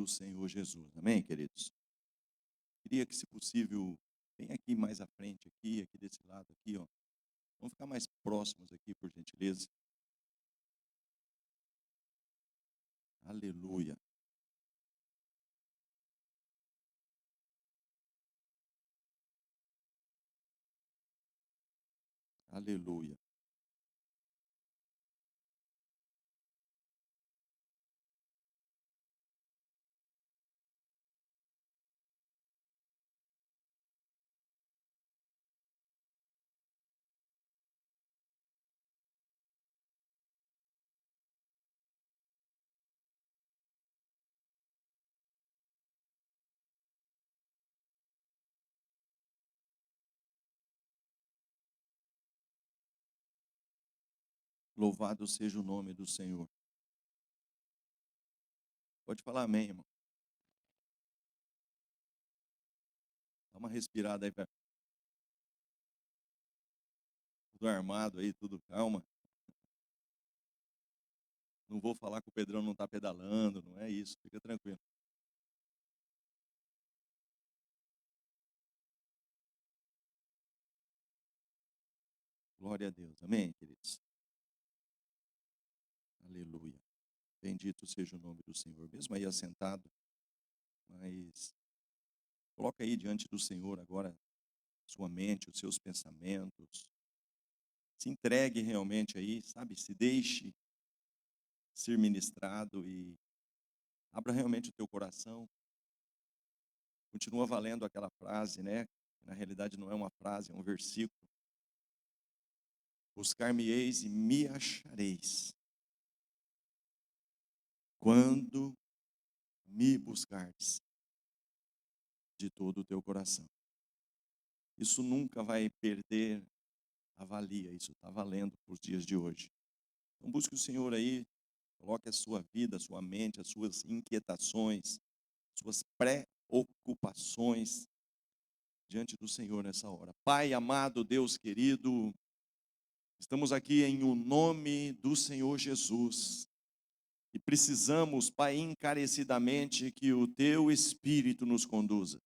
do Senhor Jesus. Amém, queridos? Queria que, se possível, bem aqui mais à frente, aqui desse lado aqui, ó. Vamos ficar mais próximos aqui, por gentileza. Aleluia. Aleluia. Louvado seja o nome do Senhor. Pode falar amém, irmão. Dá uma respirada aí, tudo armado aí, tudo calma. Não vou falar que o Pedrão não está pedalando, não é isso, fica tranquilo. Glória a Deus. Amém, queridos? Aleluia. Bendito seja o nome do Senhor. Mesmo aí assentado, mas coloca aí diante do Senhor agora sua mente, os seus pensamentos. Se entregue realmente aí, sabe? Se deixe ser ministrado e abra realmente o teu coração. Continua valendo aquela frase, né? Na realidade não é uma frase, é um versículo. Buscar-me-eis e me achareis, quando me buscardes de todo o teu coração. Isso nunca vai perder a valia, isso está valendo para os dias de hoje. Então busque o Senhor aí, coloque a sua vida, a sua mente, as suas inquietações, suas preocupações diante do Senhor nessa hora. Pai amado, Deus querido, estamos aqui em o nome do Senhor Jesus e precisamos, Pai, encarecidamente que o Teu Espírito nos conduza.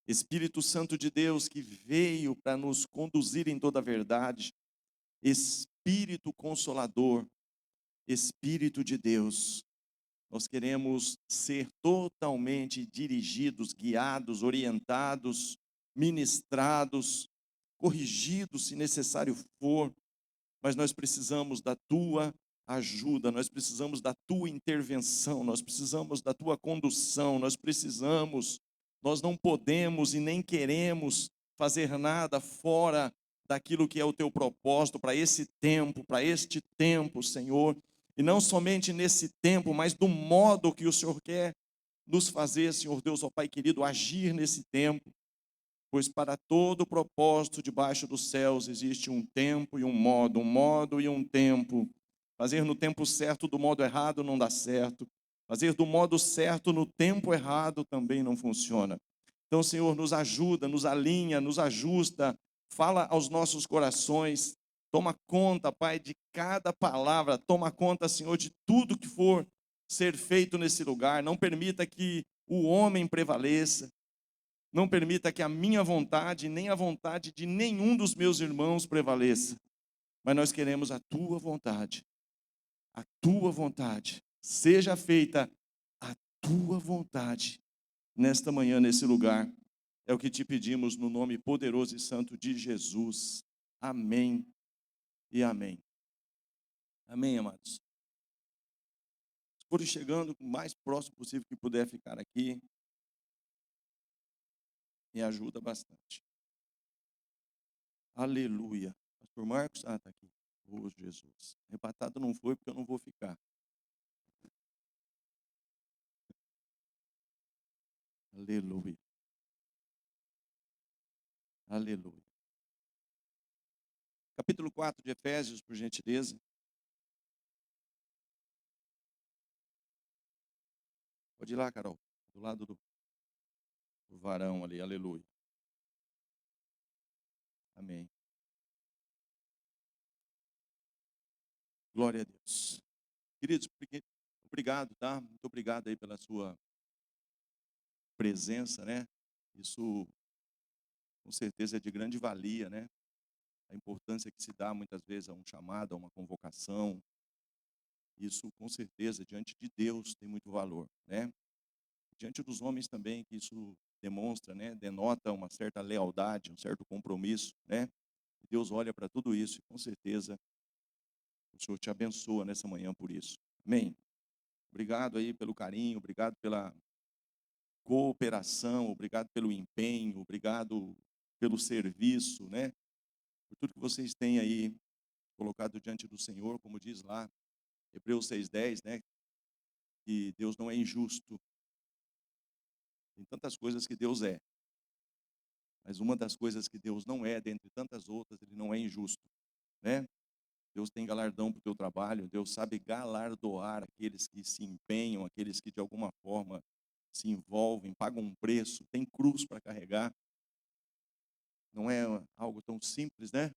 Espírito Santo de Deus que veio para nos conduzir em toda a verdade, Espírito Consolador, Espírito de Deus, nós queremos ser totalmente dirigidos, guiados, orientados, ministrados, corrigidos se necessário for, mas nós precisamos da Tua ajuda, nós precisamos da Tua intervenção, nós precisamos da Tua condução, nós não podemos e nem queremos fazer nada fora daquilo que é o Teu propósito para esse tempo, para este tempo, Senhor. E não somente nesse tempo, mas do modo que o Senhor quer nos fazer, Senhor Deus, ó Pai querido, agir nesse tempo. Pois para todo propósito debaixo dos céus existe um tempo e um modo e um tempo. Fazer no tempo certo do modo errado não dá certo. Fazer do modo certo no tempo errado também não funciona. Então, Senhor, nos ajuda, nos alinha, nos ajusta, fala aos nossos corações, toma conta, Pai, de cada palavra, toma conta, Senhor, de tudo que for ser feito nesse lugar. Não permita que o homem prevaleça, não permita que a minha vontade, nem a vontade de nenhum dos meus irmãos prevaleça, mas nós queremos a Tua vontade, a Tua vontade, seja feita a Tua vontade, nesta manhã, nesse lugar. É o que te pedimos no nome poderoso e santo de Jesus. Amém e amém. Amém, amados. Se forem chegando o mais próximo possível que puder ficar aqui, me ajuda bastante. Aleluia. Pastor Marcos, está aqui. Oh, Jesus. Arrebatado não foi porque eu não vou ficar. Aleluia. Aleluia. Capítulo 4 de Efésios, por gentileza. Pode ir lá, Carol. Do lado do varão ali. Aleluia. Amém. Glória a Deus. Queridos, obrigado, tá? Muito obrigado aí pela sua presença, né? Isso com certeza é de grande valia, né? A importância que se dá muitas vezes a um chamado, a uma convocação, isso com certeza diante de Deus tem muito valor, né? Diante dos homens também que isso demonstra, né? Denota uma certa lealdade, um certo compromisso, né? Deus olha para tudo isso e com certeza o Senhor te abençoa nessa manhã por isso. Amém. Obrigado aí pelo carinho, obrigado pela cooperação, obrigado pelo empenho, obrigado pelo serviço, né? Por tudo que vocês têm aí colocado diante do Senhor, como diz lá, Hebreus 6:10, né? Que Deus não é injusto. Tem tantas coisas que Deus é, mas uma das coisas que Deus não é, dentre tantas outras, ele não é injusto, né? Deus tem galardão para o teu trabalho, Deus sabe galardoar aqueles que se empenham, aqueles que de alguma forma se envolvem, pagam um preço, tem cruz para carregar. Não é algo tão simples, né?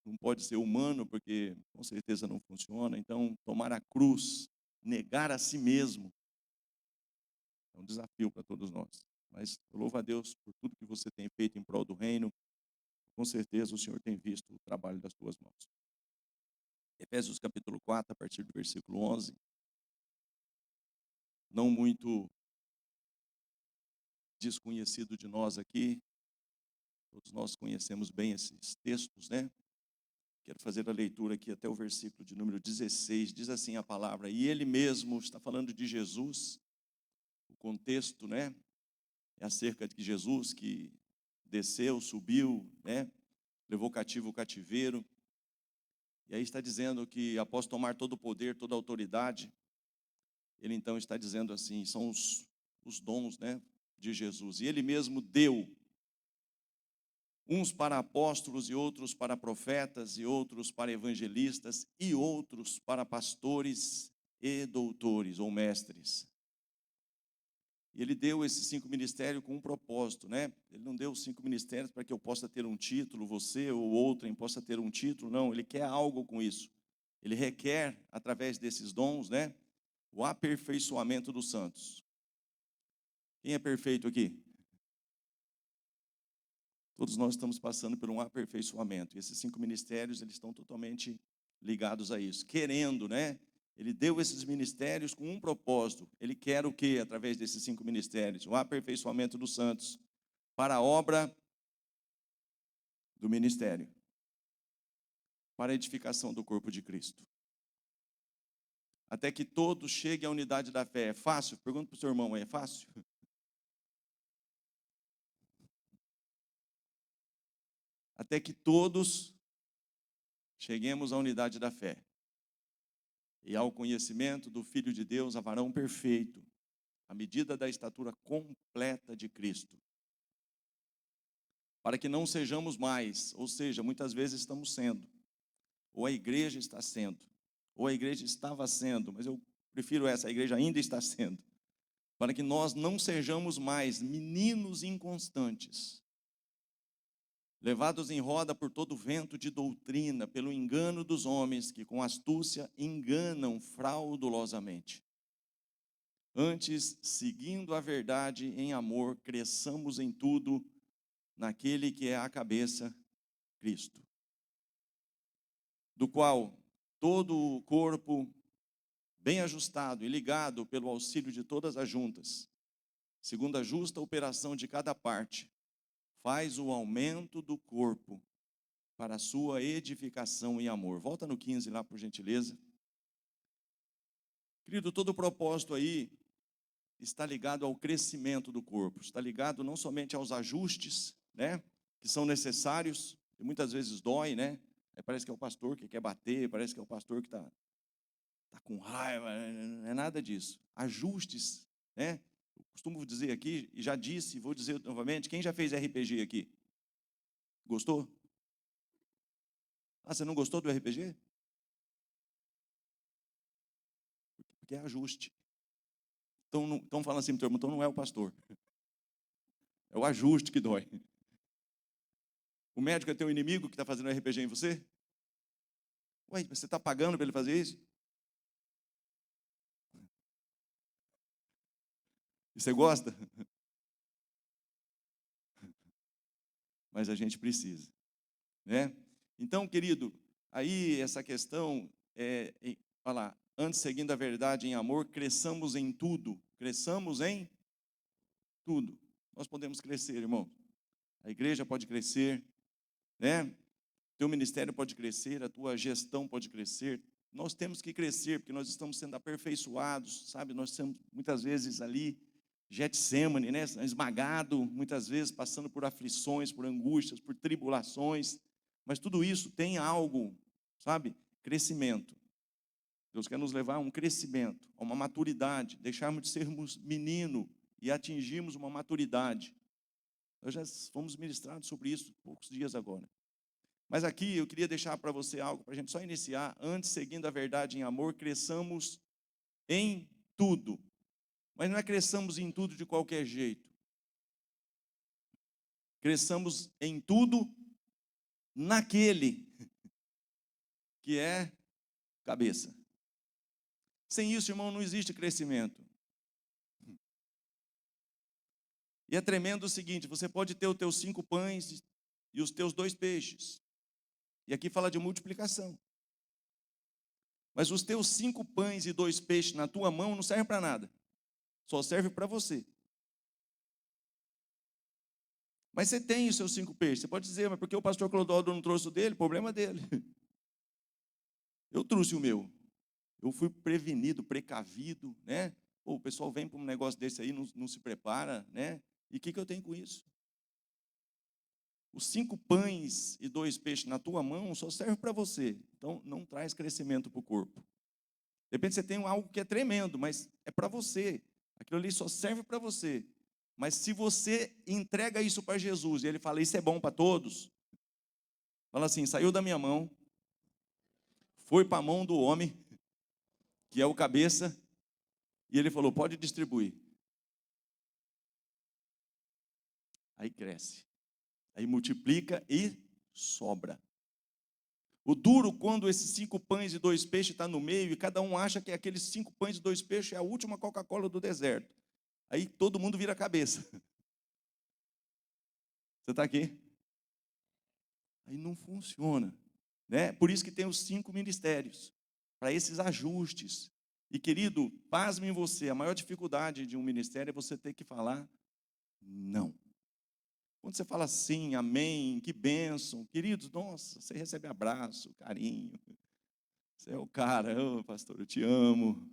Não pode ser humano, porque com certeza não funciona. Então, tomar a cruz, negar a si mesmo, é um desafio para todos nós. Mas eu louvo a Deus por tudo que você tem feito em prol do reino. Com certeza o Senhor tem visto o trabalho das tuas mãos. Efésios capítulo 4, a partir do versículo 11. Não muito desconhecido de nós aqui, todos nós conhecemos bem esses textos, né? Quero fazer a leitura aqui até o versículo de número 16, diz assim a palavra: e ele mesmo está falando de Jesus, o contexto, né? É acerca de Jesus que desceu, subiu, né? Levou cativo o cativeiro, e aí está dizendo que após tomar todo o poder, toda a autoridade, ele então está dizendo assim, são os dons, né? De Jesus, e ele mesmo deu uns para apóstolos e outros para profetas e outros para evangelistas e outros para pastores e doutores ou mestres. E ele deu esses 5 ministérios com um propósito, né? Ele não deu 5 ministérios para que eu possa ter um título, você ou outrem possa ter um título, não. Ele quer algo com isso. Ele requer, através desses dons, né? O aperfeiçoamento dos santos. Quem é perfeito aqui? Todos nós estamos passando por um aperfeiçoamento. E esses 5 ministérios, eles estão totalmente ligados a isso. Querendo, né? Ele deu esses ministérios com um propósito. Ele quer o quê através desses 5 ministérios? O aperfeiçoamento dos santos para a obra do ministério, para a edificação do corpo de Cristo. Até que todos cheguem à unidade da fé. É fácil? Pergunta para o seu irmão, é fácil? Até que todos cheguemos à unidade da fé e ao conhecimento do Filho de Deus, a varão perfeito, à medida da estatura completa de Cristo. Para que não sejamos mais, ou seja, muitas vezes estamos sendo, ou a igreja está sendo, ou a igreja estava sendo, mas eu prefiro essa, a igreja ainda está sendo. Para que nós não sejamos mais meninos inconstantes, levados em roda por todo vento de doutrina, pelo engano dos homens que com astúcia enganam fraudulosamente. Antes, seguindo a verdade em amor, cresçamos em tudo naquele que é a cabeça, Cristo, do qual todo o corpo, bem ajustado e ligado pelo auxílio de todas as juntas, segundo a justa operação de cada parte, faz o aumento do corpo para a sua edificação em amor. Volta no 15 lá, por gentileza. Querido, todo o propósito aí está ligado ao crescimento do corpo, está ligado não somente aos ajustes, né, que são necessários, e muitas vezes dói, né? Aí parece que é o pastor que quer bater, parece que é o pastor que está com raiva, não é nada disso. Ajustes, né? Eu costumo dizer aqui, e já disse, vou dizer novamente, quem já fez RPG aqui? Gostou? Ah, você não gostou do RPG? Porque é ajuste. Então falando assim, então não é o pastor. É o ajuste que dói. O médico é teu inimigo que está fazendo RPG em você? Ué, você está pagando para ele fazer isso? E você gosta? mas a gente precisa, né? Então, querido, aí essa questão olha lá, antes seguindo a verdade em amor, cresçamos em tudo, cresçamos em tudo. Nós podemos crescer, irmão. A igreja pode crescer, né? Teu ministério pode crescer, a tua gestão pode crescer. Nós temos que crescer, porque nós estamos sendo aperfeiçoados, sabe? Nós estamos muitas vezes ali, Getsemane, né? Esmagado, muitas vezes passando por aflições, por angústias, por tribulações. Mas tudo isso tem algo, sabe? Crescimento. Deus quer nos levar a um crescimento, a uma maturidade, deixarmos de sermos menino e atingirmos uma maturidade. Nós já fomos ministrados sobre isso poucos dias agora. Mas aqui eu queria deixar para você algo, para a gente só iniciar. Antes, seguindo a verdade em amor, cresçamos em tudo. Mas não é cresçamos em tudo de qualquer jeito. Cresçamos em tudo naquele que é cabeça. Sem isso, irmão, não existe crescimento. E é tremendo o seguinte, você pode ter os teus 5 pães e os teus 2 peixes. E aqui fala de multiplicação. Mas os teus 5 pães e 2 peixes na tua mão não servem para nada. Só serve para você. Mas você tem os seus 5 peixes. Você pode dizer, mas porque o pastor Clodoaldo não trouxe o dele? Problema dele. Eu trouxe o meu. Eu fui prevenido, precavido, né? Pô, o pessoal vem para um negócio desse aí, não se prepara, né? E o que eu tenho com isso? Os 5 pães e 2 peixes na tua mão só serve para você. Então, não traz crescimento para o corpo. De repente você tem algo que é tremendo, mas é para você. Aquilo ali só serve para você. Mas se você entrega isso para Jesus, e ele fala, isso é bom para todos. Fala assim, saiu da minha mão, foi para a mão do homem, que é o cabeça, e ele falou, pode distribuir. Aí cresce. Aí multiplica e sobra. O duro, quando esses 5 pães e 2 peixes estão no meio, e cada um acha que aqueles 5 pães e 2 peixes é a última Coca-Cola do deserto. Aí todo mundo vira a cabeça. Você está aqui? Aí não funciona, né? Por isso que tem os 5 ministérios, para esses ajustes. E querido, pasme em você, a maior dificuldade de um ministério é você ter que falar não. Quando você fala sim, amém, que bênção, queridos, nossa, você recebe abraço, carinho. Você é o cara, oh, pastor, eu te amo.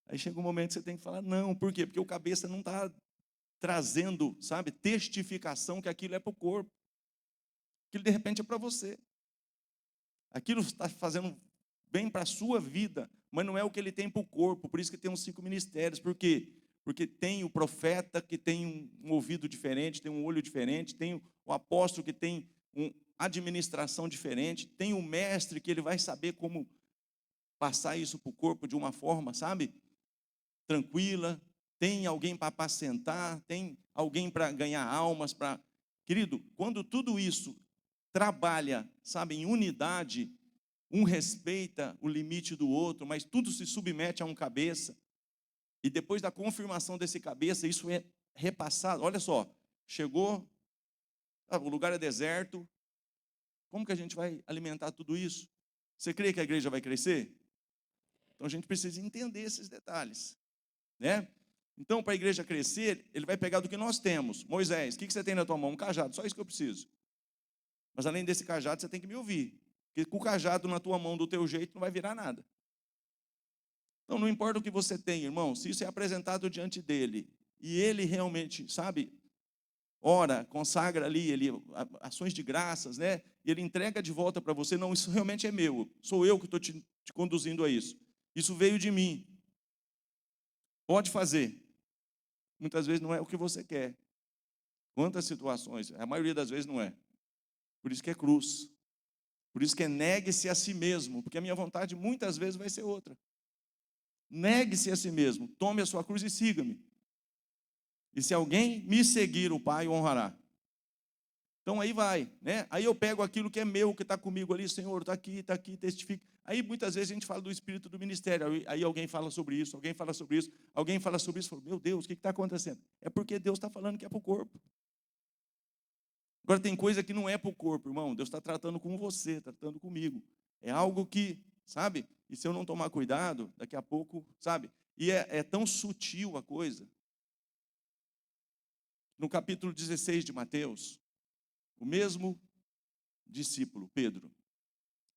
Aí chega um momento que você tem que falar não, por quê? Porque o cabeça não está trazendo, sabe, testificação que aquilo é para o corpo. Aquilo de repente é para você. Aquilo está fazendo bem para a sua vida, mas não é o que ele tem para o corpo. Por isso que tem uns 5 ministérios. Por quê? Porque tem o profeta que tem um ouvido diferente, tem um olho diferente, tem o apóstolo que tem uma administração diferente, tem o mestre que ele vai saber como passar isso para o corpo de uma forma, sabe, tranquila. Tem alguém para apacentar, tem alguém para ganhar almas, para... Querido, quando tudo isso trabalha, sabe, em unidade, um respeita o limite do outro, mas tudo se submete a um cabeça, e depois da confirmação desse cabeça, isso é repassado. Olha só, chegou, o lugar é deserto, como que a gente vai alimentar tudo isso? Você crê que a igreja vai crescer? Então a gente precisa entender esses detalhes, né? Então, para a igreja crescer, ele vai pegar do que nós temos. Moisés, o que você tem na tua mão? Um cajado, só isso que eu preciso. Mas além desse cajado, você tem que me ouvir. Porque com o cajado na tua mão, do teu jeito, não vai virar nada. Então, não importa o que você tem, irmão, se isso é apresentado diante dele, e ele realmente, sabe, ora, consagra ali, ele, ações de graças, né? E ele entrega de volta para você, não, isso realmente é meu, sou eu que estou te conduzindo a isso. Isso veio de mim. Pode fazer. Muitas vezes não é o que você quer. Quantas situações, a maioria das vezes não é. Por isso que é cruz. Por isso que é negue-se a si mesmo, porque a minha vontade muitas vezes vai ser outra. Negue-se a si mesmo, tome a sua cruz e siga-me. E se alguém me seguir, o Pai o honrará. Então aí vai, né? Aí eu pego aquilo que é meu, que está comigo ali, Senhor, está aqui, testifica. Aí muitas vezes a gente fala do espírito do ministério, aí alguém fala sobre isso, alguém fala sobre isso, alguém fala sobre isso, fala, meu Deus, o que está acontecendo? É porque Deus está falando que é para o corpo. Agora tem coisa que não é para o corpo, irmão. Deus está tratando com você, tratando comigo. É algo que, sabe? E se eu não tomar cuidado, daqui a pouco, sabe? E é tão sutil a coisa. No capítulo 16 de Mateus, o mesmo discípulo, Pedro,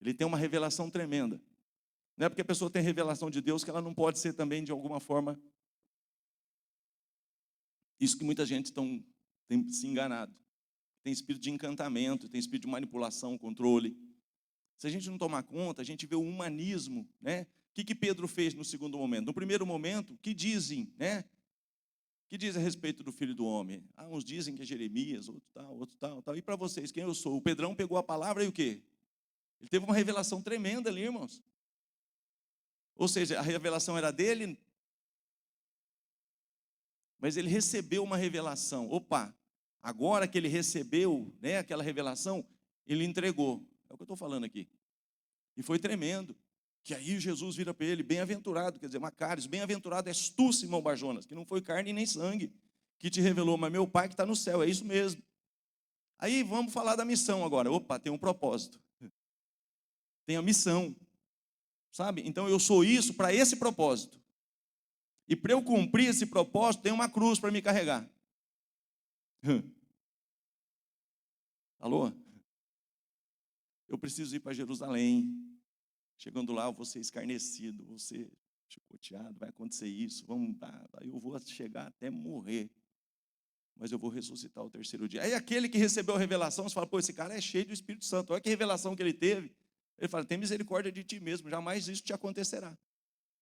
ele tem uma revelação tremenda. Não é porque a pessoa tem revelação de Deus que ela não pode ser também, de alguma forma, isso que muita gente tem se enganado. Tem espírito de encantamento, tem espírito de manipulação, controle. Se a gente não tomar conta, a gente vê o humanismo, né? O que Pedro fez no segundo momento? No primeiro momento, que dizem, né? Que diz a respeito do Filho do Homem? Uns dizem que é Jeremias, outro tal. E para vocês, quem eu sou? O Pedrão pegou a palavra e o quê? Ele teve uma revelação tremenda ali, irmãos. Ou seja, a revelação era dele, mas ele recebeu uma revelação. Opa, agora que ele recebeu, né, aquela revelação, ele entregou. É o que eu estou falando aqui. E foi tremendo. Que aí Jesus vira para ele, bem-aventurado, quer dizer, Macários, bem-aventurado és tu, Simão Barjonas, que não foi carne nem sangue que te revelou, mas meu Pai que está no céu, é isso mesmo. Aí vamos falar da missão agora. Opa, tem um propósito. Tem a missão. Sabe? Então eu sou isso para esse propósito. E para eu cumprir esse propósito, tem uma cruz para me carregar. Alô? Eu preciso ir para Jerusalém. Chegando lá, eu vou ser escarnecido, vou ser chicoteado, vai acontecer isso, aí eu vou chegar até morrer. Mas eu vou ressuscitar o terceiro dia. Aí aquele que recebeu a revelação, você fala, pô, esse cara é cheio do Espírito Santo. Olha que revelação que ele teve. Ele fala, tem misericórdia de ti mesmo, jamais isso te acontecerá.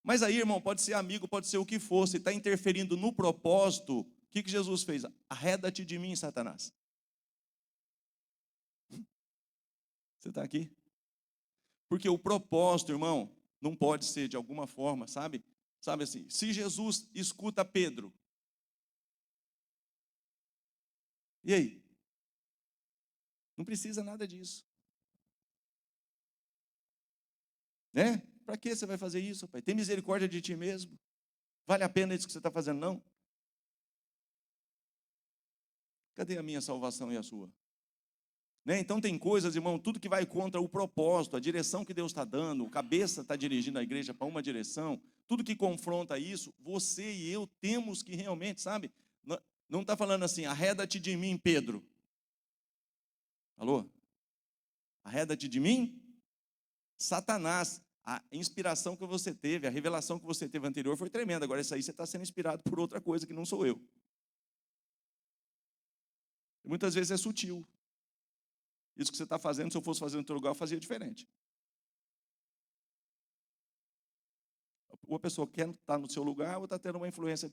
Mas aí, irmão, pode ser amigo, pode ser o que for, se está interferindo no propósito, o que Jesus fez? Arreda-te de mim, Satanás. Você está aqui? Porque o propósito, irmão, não pode ser de alguma forma, sabe? Sabe assim, se Jesus escuta Pedro, e aí? Não precisa nada disso. Né? Para que você vai fazer isso, pai? Tem misericórdia de ti mesmo? Vale a pena isso que você está fazendo, não? Cadê a minha salvação e a sua? Né? Então tem coisas, irmão, tudo que vai contra o propósito, a direção que Deus está dando, o cabeça está dirigindo a igreja para uma direção, tudo que confronta isso, você e eu temos que realmente, sabe? Não está falando assim, arreda-te de mim, Pedro. Alô? Arreda-te de mim? Satanás, a inspiração que você teve, a revelação que você teve anterior foi tremenda. Agora, isso aí você está sendo inspirado por outra coisa que não sou eu. E muitas vezes é sutil. Isso que você está fazendo, se eu fosse fazer no teu lugar, eu fazia diferente. Ou a pessoa quer estar no seu lugar, ou está tendo uma influência.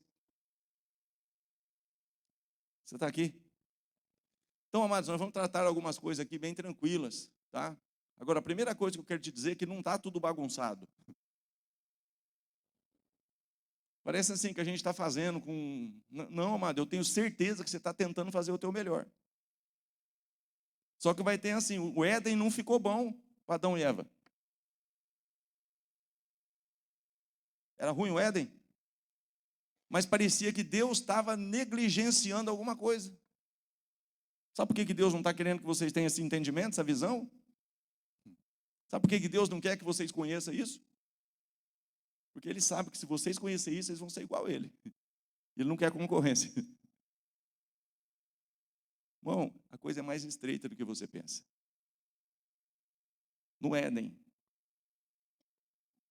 Você está aqui? Então, amados, nós vamos tratar algumas coisas aqui bem tranquilas, tá? Agora, a primeira coisa que eu quero te dizer é que não está tudo bagunçado. Parece assim que a gente está fazendo com... Não, amado, eu tenho certeza que você está tentando fazer o teu melhor. Só que vai ter assim, o Éden não ficou bom para Adão e Eva. Era ruim o Éden? Mas parecia que Deus estava negligenciando alguma coisa. Sabe por que Deus não está querendo que vocês tenham esse entendimento, essa visão? Sabe por que Deus não quer que vocês conheçam isso? Porque Ele sabe que se vocês conhecerem isso, vocês vão ser igual a Ele. Ele não quer concorrência. Bom, a coisa é mais estreita do que você pensa. No Éden.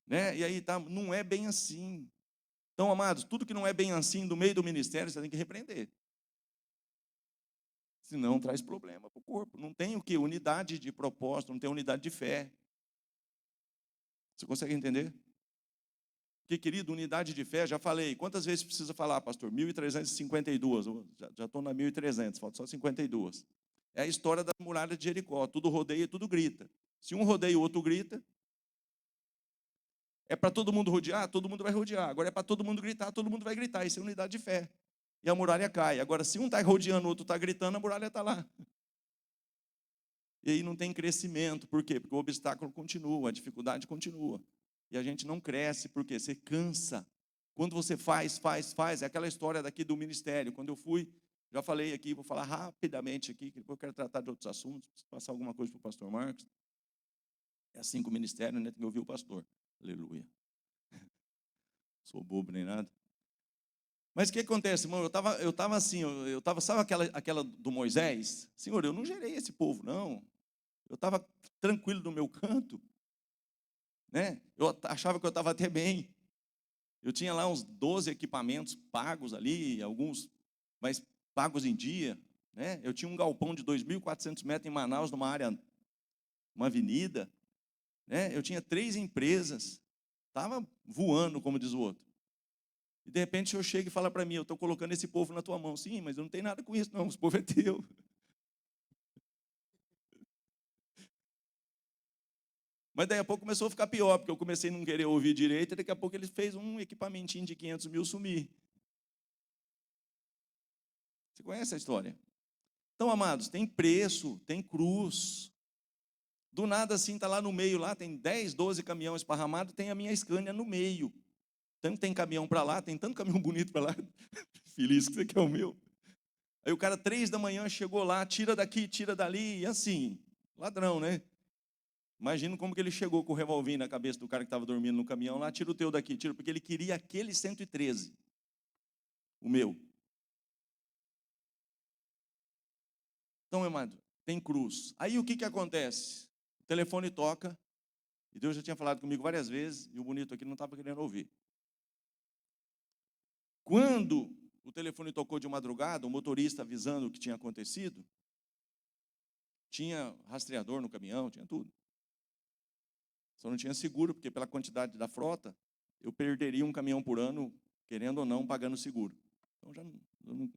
Né? E aí tá, não é bem assim. Então, amados, tudo que não é bem assim no meio do ministério, você tem que repreender. Senão traz problema para o corpo. Não tem o quê? Unidade de propósito, não tem unidade de fé. Você consegue entender? Porque, querido, unidade de fé, já falei. Quantas vezes precisa falar, pastor? 1.352. Já estou na 1.300, falta só 52. É a história da muralha de Jericó. Tudo rodeia e tudo grita. Se um rodeia e o outro grita, é para todo mundo rodear? Todo mundo vai rodear. Agora é para todo mundo gritar, todo mundo vai gritar. Isso é unidade de fé. E a muralha cai. Agora, se um está rodeando, o outro está gritando, a muralha está lá. E aí não tem crescimento. Por quê? Porque o obstáculo continua, a dificuldade continua. E a gente não cresce, porque você cansa. Quando você faz, é aquela história daqui do ministério. Quando eu fui Já falei aqui, vou falar rapidamente aqui, que depois eu quero tratar de outros assuntos, preciso passar alguma coisa para o pastor Marcos. É assim com o ministério, né? Tem que ouvir o pastor. Aleluia. Sou bobo nem nada. Mas o que acontece, irmão? Eu tava assim, sabe aquela do Moisés? Senhor, eu não gerei esse povo, não. Eu estava tranquilo no meu canto, né? Eu achava que eu estava até bem. Eu tinha lá uns 12 equipamentos pagos ali, alguns, mas pagos em dia, né? Eu tinha um galpão de 2.400 metros em Manaus, numa área, uma avenida, né? Eu tinha 3 empresas, estava voando, como diz o outro. E de repente o senhor chega e fala para mim, eu estou colocando esse povo na tua mão. Sim, mas eu não tenho nada com isso, não, esse povo é teu. Mas daí a pouco começou a ficar pior, porque eu comecei a não querer ouvir direito, e daqui a pouco ele fez um equipamentinho de 500 mil sumir. Você conhece a história? Então, amados, tem preço, tem cruz. Do nada assim, está lá no meio, lá tem 10, 12 caminhões esparramados, tem a minha Scania no meio. Tanto tem caminhão para lá, tem tanto caminhão bonito para lá. Feliz que você quer o meu. Aí o cara, 3 da manhã, chegou lá, tira daqui, tira dali, e assim, ladrão, né? Imagina como que ele chegou com o revolvinho na cabeça do cara que estava dormindo no caminhão lá, tira o teu daqui, tira, porque ele queria aquele 113, o meu. Então, amado, tem cruz. Aí o que acontece? O telefone toca, e Deus já tinha falado comigo várias vezes, e o bonito aqui não estava querendo ouvir. Quando o telefone tocou de madrugada, o motorista avisando o que tinha acontecido, tinha rastreador no caminhão, tinha tudo. Só não tinha seguro, porque pela quantidade da frota, eu perderia um caminhão por ano, querendo ou não, pagando seguro. Então já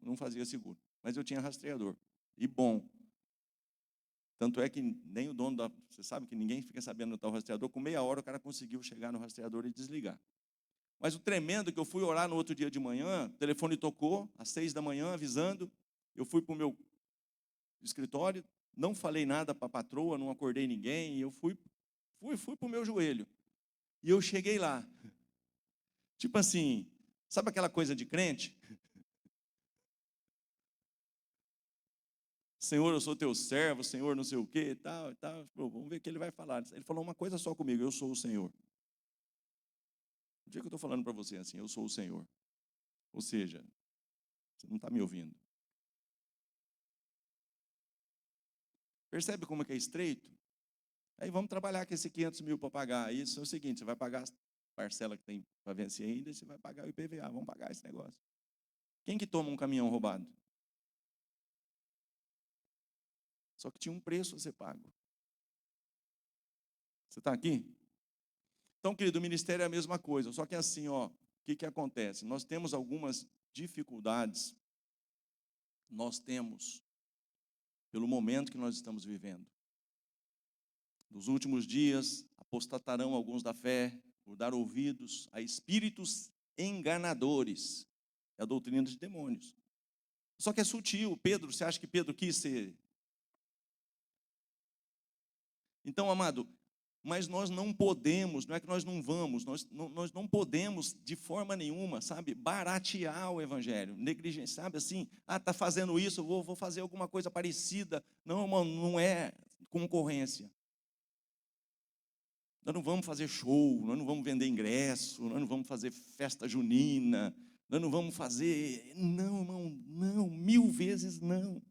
não fazia seguro. Mas eu tinha rastreador. E bom. Tanto é que nem o dono da... Você sabe que ninguém fica sabendo onde está o rastreador. Com meia hora o cara conseguiu chegar no rastreador e desligar. Mas o tremendo é que eu fui orar no outro dia de manhã, o telefone tocou, às 6 da manhã, avisando. Eu fui para o meu escritório, não falei nada para a patroa, não acordei ninguém, e eu fui para o meu joelho. E eu cheguei lá. Tipo assim, sabe aquela coisa de crente? Senhor, eu sou teu servo, Senhor, não sei o quê, e tal, e tal. Pô, vamos ver o que ele vai falar. Ele falou uma coisa só comigo, eu sou o Senhor. O dia que eu estou falando para você assim, eu sou o Senhor. Ou seja, você não está me ouvindo. Percebe como é que é estreito? Aí vamos trabalhar com esse 500 mil para pagar. Isso é o seguinte, você vai pagar a parcela que tem para vencer ainda, e você vai pagar o IPVA, vamos pagar esse negócio. Quem que toma um caminhão roubado? Só que tinha um preço a ser pago. Você está aqui? Então, querido, o ministério é a mesma coisa, só que assim, ó, o que acontece? Nós temos algumas dificuldades, nós temos, pelo momento que nós estamos vivendo. Nos últimos dias, apostatarão alguns da fé, por dar ouvidos a espíritos enganadores. É a doutrina de demônios. Só que é sutil. Pedro, você acha que Pedro quis ser? Então, amado, mas nós não podemos, não é que nós não vamos, nós não podemos de forma nenhuma, sabe, baratear o evangelho, negligenciar, sabe assim, está fazendo isso, eu vou fazer alguma coisa parecida. Não, irmão, não é concorrência. Nós não vamos fazer show, nós não vamos vender ingresso, nós não vamos fazer festa junina, nós não vamos fazer... Não, irmão, não, 1000 vezes não.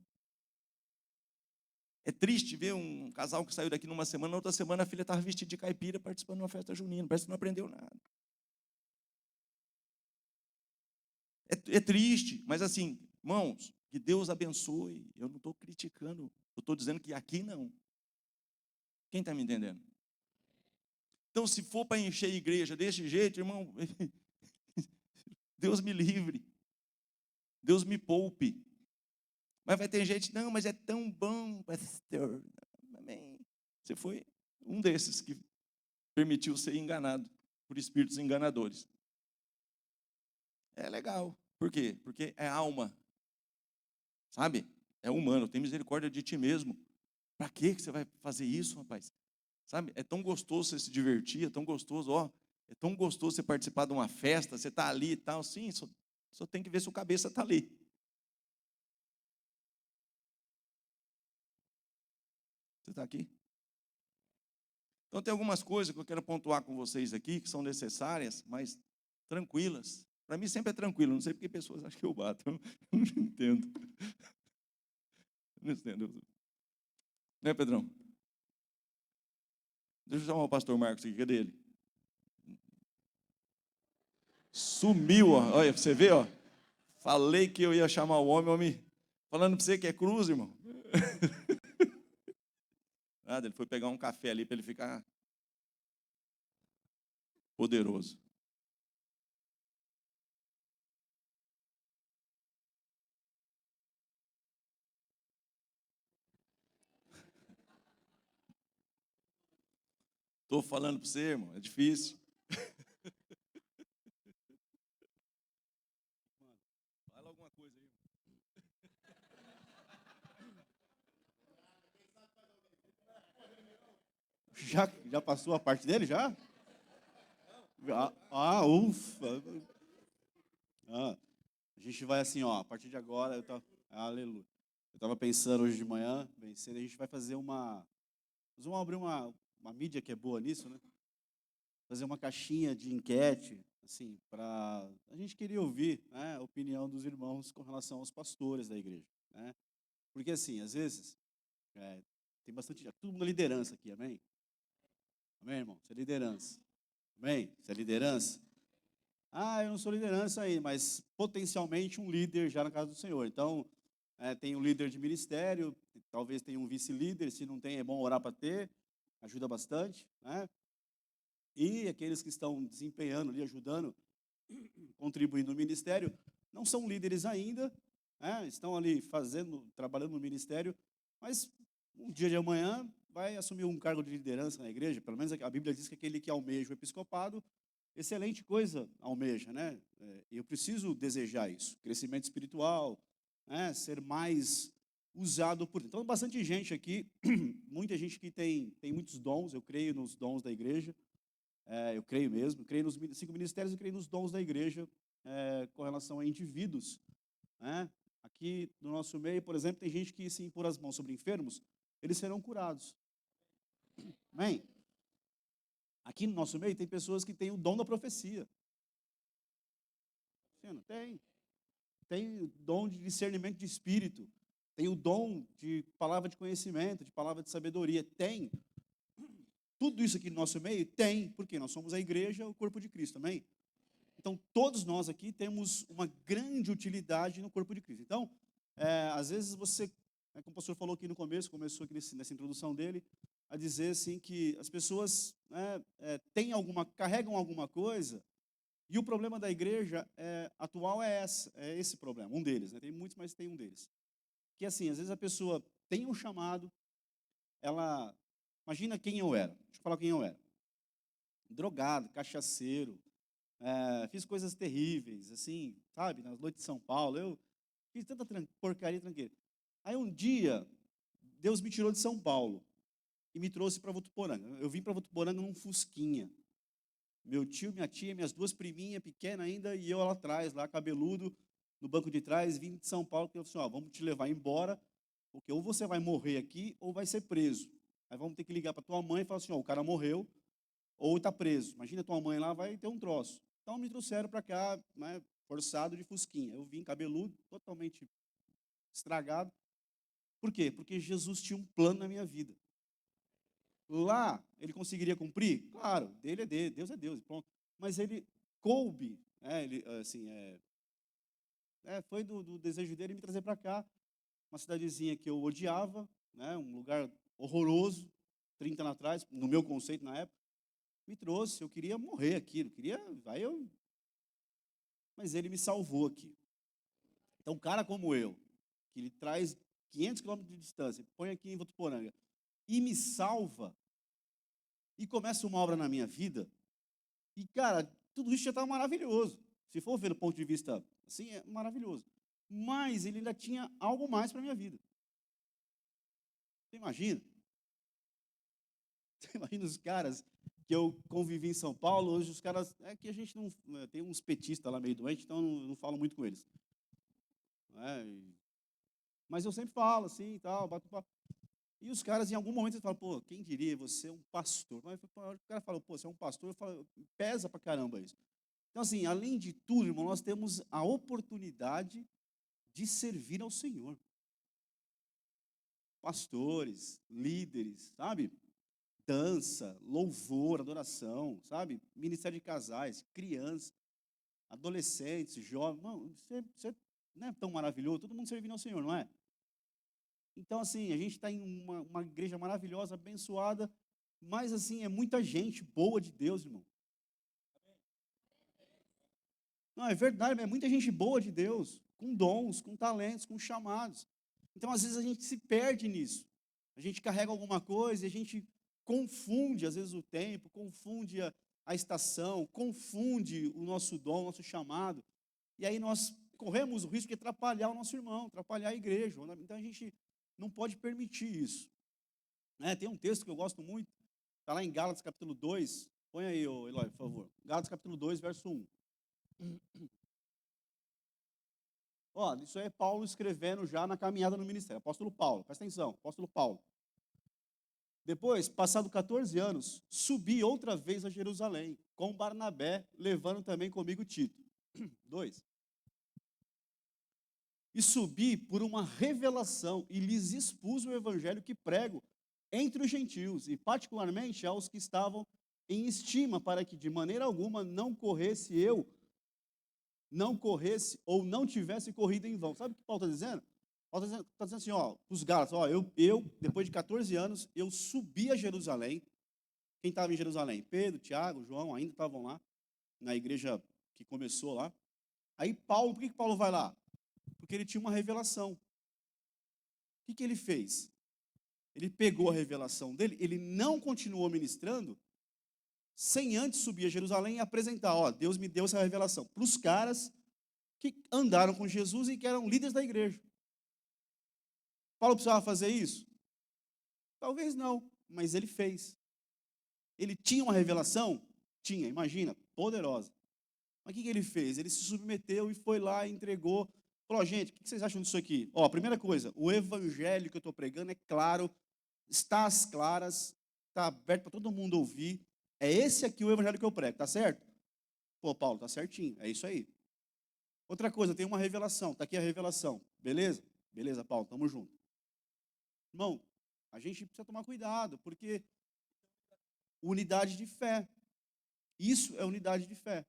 É triste ver um casal que saiu daqui numa semana, na outra semana a filha estava vestida de caipira participando de uma festa junina, parece que não aprendeu nada. É triste, mas assim, irmãos, que Deus abençoe, eu não estou criticando, eu estou dizendo que aqui não. Quem está me entendendo? Então, se for para encher a igreja desse jeito, irmão, Deus me livre, Deus me poupe. Mas vai ter gente, não, mas é tão bom, pastor. Amém. Você foi um desses que permitiu ser enganado por espíritos enganadores. É legal. Por quê? Porque é alma. Sabe? É humano. Tem misericórdia de ti mesmo. Para que você vai fazer isso, rapaz? Sabe? É tão gostoso você se divertir, é tão gostoso, ó. É tão gostoso você participar de uma festa, você está ali e tal. Sim, só tem que ver se o cabeça está ali. Você está aqui? Então tem algumas coisas que eu quero pontuar com vocês aqui, que são necessárias, mas tranquilas. Para mim sempre é tranquilo, não sei porque pessoas acham que eu bato. Eu não entendo. Não entendo. Né, Pedrão? Deixa eu chamar o pastor Marcos aqui, cadê ele? Sumiu, ó. Olha, você vê, ó. Falei que eu ia chamar o homem. Falando para você que é cruz, irmão. Nada, ele foi pegar um café ali para ele ficar poderoso. Estou falando para você, irmão, é difícil. Fala alguma coisa aí. Já passou a parte dele, já? Ufa. A gente vai assim, ó, a partir de agora, aleluia. Eu estava pensando hoje de manhã, bem cedo, a gente vai fazer nós vamos abrir uma mídia que é boa nisso, né? Fazer uma caixinha de enquete, assim, para a gente queria ouvir, né, a opinião dos irmãos com relação aos pastores da igreja, né? Porque assim, às vezes, tem bastante, todo mundo é liderança aqui, amém? Amém, irmão? Você é liderança. Amém? Você é liderança? Eu não sou liderança aí, mas potencialmente um líder já na casa do Senhor. Então, tem um líder de ministério, talvez tenha um vice-líder, se não tem, é bom orar para ter, ajuda bastante, né? E aqueles que estão desempenhando ali, ajudando, contribuindo no ministério, não são líderes ainda, né? Estão ali trabalhando no ministério, mas um dia de amanhã vai assumir um cargo de liderança na igreja, pelo menos a Bíblia diz que aquele que almeja o episcopado, excelente coisa almeja, né? Eu preciso desejar isso, crescimento espiritual, né? Ser mais usado por... Então, bastante gente aqui, muita gente que tem muitos dons, eu creio nos dons da igreja, eu creio mesmo, creio nos 5 ministérios e creio nos dons da igreja com relação a indivíduos, né? Aqui no nosso meio, por exemplo, tem gente que se impor as mãos sobre enfermos, eles serão curados. Amém? Aqui no nosso meio tem pessoas que têm o dom da profecia. Tem. Tem o dom de discernimento de espírito. Tem o dom de palavra de conhecimento, de palavra de sabedoria. Tem. Tudo isso aqui no nosso meio tem, porque nós somos a igreja, o corpo de Cristo, amém? Então, todos nós aqui temos uma grande utilidade no corpo de Cristo. Então, às vezes você, como o pastor falou aqui no começo, começou aqui nessa introdução dele, a dizer assim que as pessoas carregam alguma coisa, e o problema da igreja atual é esse problema, um deles, né? Tem muitos, mas tem um deles. Que assim, às vezes a pessoa tem um chamado, imagina quem eu era, deixa eu falar quem eu era. Drogado, cachaceiro, fiz coisas terríveis, assim, sabe, nas noites de São Paulo, eu fiz tanta porcaria tranquila. Aí um dia, Deus me tirou de São Paulo e me trouxe para Votuporanga. Eu vim para Votuporanga num fusquinha. Meu tio, minha tia, minhas 2 priminhas, pequena ainda, e eu lá atrás, lá cabeludo, no banco de trás, vim de São Paulo, porque eu falei assim, vamos te levar embora, porque ou você vai morrer aqui, ou vai ser preso. Aí vamos ter que ligar para tua mãe e falar assim, o cara morreu, ou está preso. Imagina tua mãe lá, vai ter um troço. Então me trouxeram para cá, né, forçado de fusquinha. Eu vim cabeludo, totalmente estragado. Por quê? Porque Jesus tinha um plano na minha vida. Lá, ele conseguiria cumprir? Claro, dele é dele, Deus é Deus, pronto. Mas ele coube, foi do desejo dele me trazer para cá, uma cidadezinha que eu odiava, né, um lugar horroroso, 30 anos atrás, no meu conceito na época, me trouxe, eu queria morrer aqui, mas ele me salvou aqui. Então, um cara como eu, que ele traz 500 quilômetros de distância, põe aqui em Votuporanga, e me salva, e começa uma obra na minha vida, e, cara, tudo isso já estava maravilhoso. Se for ver do ponto de vista assim, é maravilhoso. Mas ele ainda tinha algo mais para a minha vida. Você imagina? Você imagina os caras que eu convivi em São Paulo, hoje os caras, que a gente não, tem uns petistas lá meio doentes, então eu não falo muito com eles. Mas eu sempre falo assim e tal, bato papo. E os caras, em algum momento, eles falam, pô, quem diria, você é um pastor. Mas o cara fala, pô, você é um pastor, eu falo, pesa pra caramba isso. Então, assim, além de tudo, irmão, nós temos a oportunidade de servir ao Senhor. Pastores, líderes, sabe? Dança, louvor, adoração, sabe? Ministério de casais, crianças, adolescentes, jovens. Mano, você não é tão maravilhoso, todo mundo servindo ao Senhor, não é? Então, assim, a gente está em uma igreja maravilhosa, abençoada, mas, assim, é muita gente boa de Deus, irmão. Não, é verdade, é muita gente boa de Deus, com dons, com talentos, com chamados. Então, às vezes, a gente se perde nisso. A gente carrega alguma coisa e a gente confunde, às vezes, o tempo, confunde a estação, confunde o nosso dom, o nosso chamado. E aí nós corremos o risco de atrapalhar o nosso irmão, atrapalhar a igreja. Então, a gente não pode permitir isso. Tem um texto que eu gosto muito, está lá em Gálatas capítulo 2. Põe aí, Eloy, por favor. Gálatas capítulo 2, verso 1. Ó, isso aí é Paulo escrevendo já na caminhada no ministério. Apóstolo Paulo, presta atenção, apóstolo Paulo. Depois, passado 14 anos, subi outra vez a Jerusalém, com Barnabé, levando também comigo Tito. 2. E subi por uma revelação e lhes expus o evangelho que prego entre os gentios, e particularmente aos que estavam em estima, para que de maneira alguma não corresse ou não tivesse corrido em vão. Sabe o que Paulo está dizendo? Paulo está dizendo assim, ó, para os Gálatas, ó, eu, depois de 14 anos, eu subi a Jerusalém. Quem estava em Jerusalém? Pedro, Tiago, João, ainda estavam lá, na igreja que começou lá. Aí Paulo, por que Paulo vai lá? Porque ele tinha uma revelação. O que ele fez? Ele pegou a revelação dele, ele não continuou ministrando, sem antes subir a Jerusalém e apresentar, ó, Deus me deu essa revelação, para os caras que andaram com Jesus e que eram líderes da igreja. Paulo precisava fazer isso? Talvez não, mas ele fez. Ele tinha uma revelação? Tinha, imagina, poderosa. Mas o que ele fez? Ele se submeteu e foi lá e entregou. Falou, gente, o que vocês acham disso aqui? Ó, primeira coisa, o evangelho que eu estou pregando é claro, está às claras, está aberto para todo mundo ouvir. É esse aqui o evangelho que eu prego, tá certo? Pô, Paulo, tá certinho, é isso aí. Outra coisa, tem uma revelação, está aqui a revelação, beleza? Beleza, Paulo, tamo junto. Irmão, a gente precisa tomar cuidado, porque unidade de fé, isso é unidade de fé.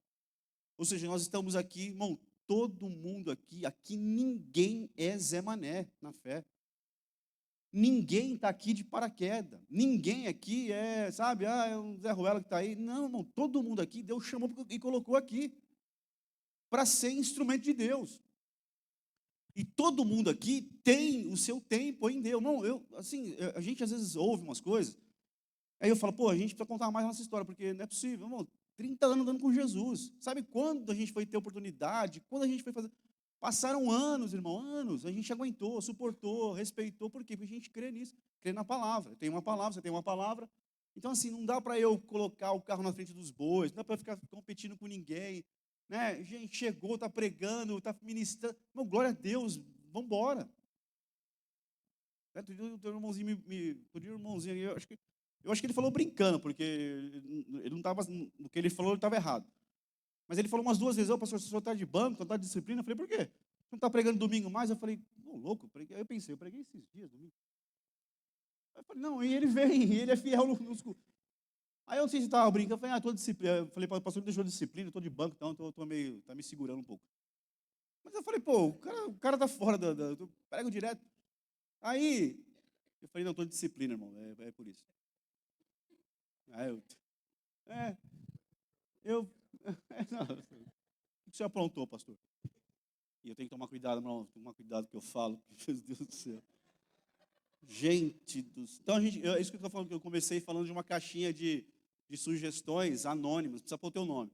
Ou seja, nós estamos aqui, irmão, todo mundo aqui ninguém é Zé Mané na fé. Ninguém está aqui de paraquedas. Ninguém aqui é, sabe, é um Zé Ruela que está aí. Não, irmão, todo mundo aqui, Deus chamou e colocou aqui para ser instrumento de Deus. E todo mundo aqui tem o seu tempo em Deus. Não, a gente às vezes ouve umas coisas, aí eu falo, pô, a gente precisa contar mais a nossa história, porque não é possível, irmão, 30 anos andando com Jesus. Sabe quando a gente foi ter oportunidade? Quando a gente foi fazer... Passaram anos, irmão, anos. A gente aguentou, suportou, respeitou. Por quê? Porque a gente crê nisso, crê na palavra. Tem uma palavra, você tem uma palavra. Então, assim, não dá para eu colocar o carro na frente dos bois, não dá para ficar competindo com ninguém. Né? Gente, chegou, está pregando, está ministrando. Irmão, glória a Deus, vamos embora. Outro dia o irmãozinho eu acho que ele falou brincando, porque ele não estava, no que ele falou, ele estava errado. Mas ele falou umas 2 vezes, pastor, o senhor está de banco, está de disciplina. Eu falei, por quê? Você não está pregando domingo mais? Eu falei, louco, eu pensei, eu preguei esses dias, domingo. Eu falei, não, e ele vem, e ele é fiel nos cultos. Aí eu não sei se estava brincando, eu falei, estou de disciplina. Eu falei, pastor, me deixou de disciplina, estou de banco, então está me segurando um pouco. Mas eu falei, pô, o cara está fora, eu prego direto. Aí, eu falei, não, estou de disciplina, irmão, é por isso. Aí não, o que você aprontou, pastor? E eu tenho que tomar cuidado, irmão, tomar cuidado que eu falo, meu Deus do céu. Gente do céu. Então, é isso que eu estou falando, que eu comecei falando de uma caixinha de sugestões anônimas, precisa pôr o teu nome.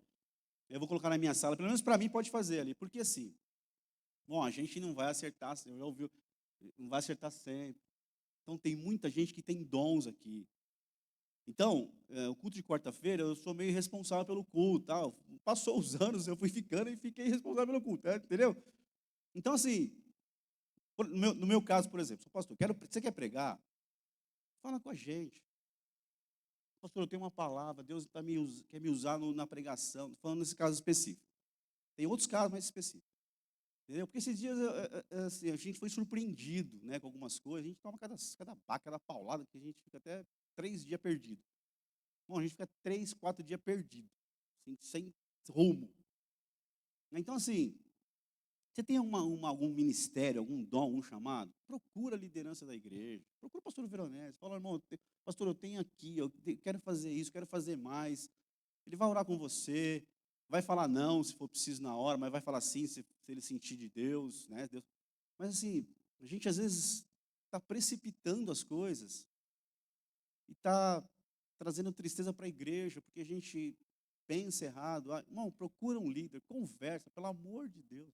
Eu vou colocar na minha sala, pelo menos para mim pode fazer ali, porque assim, bom, a gente não vai acertar, eu já ouvi, não vai acertar sempre. Então, tem muita gente que tem dons aqui. Então, o culto de quarta-feira, eu sou meio responsável pelo culto. Tal. Passou os anos, eu fui ficando e fiquei responsável pelo culto, entendeu? Então, assim, no meu caso, por exemplo, sou pastor, você quer pregar? Fala com a gente. Pastor, eu tenho uma palavra, Deus quer me usar na pregação. Estou falando nesse caso específico. Tem outros casos mais específicos. Entendeu? Porque esses dias assim, a gente foi surpreendido, né, com algumas coisas. A gente toma cada baca, cada paulada, que a gente fica até 3 dias perdido. Bom, a gente fica 3, 4 dias perdido, assim, sem rumo. Então, assim, você tem algum ministério, algum dom, algum chamado? Procura a liderança da igreja. Procura o pastor Veronese. Fala, irmão, pastor, eu tenho aqui, quero fazer isso, quero fazer mais. Ele vai orar com você, vai falar não, se for preciso na hora, mas vai falar sim, se ele sentir de Deus, né? Deus. Mas assim, a gente às vezes está precipitando as coisas e está trazendo tristeza para a igreja, porque a gente pensa errado. Ah, irmão, procura um líder, conversa, pelo amor de Deus.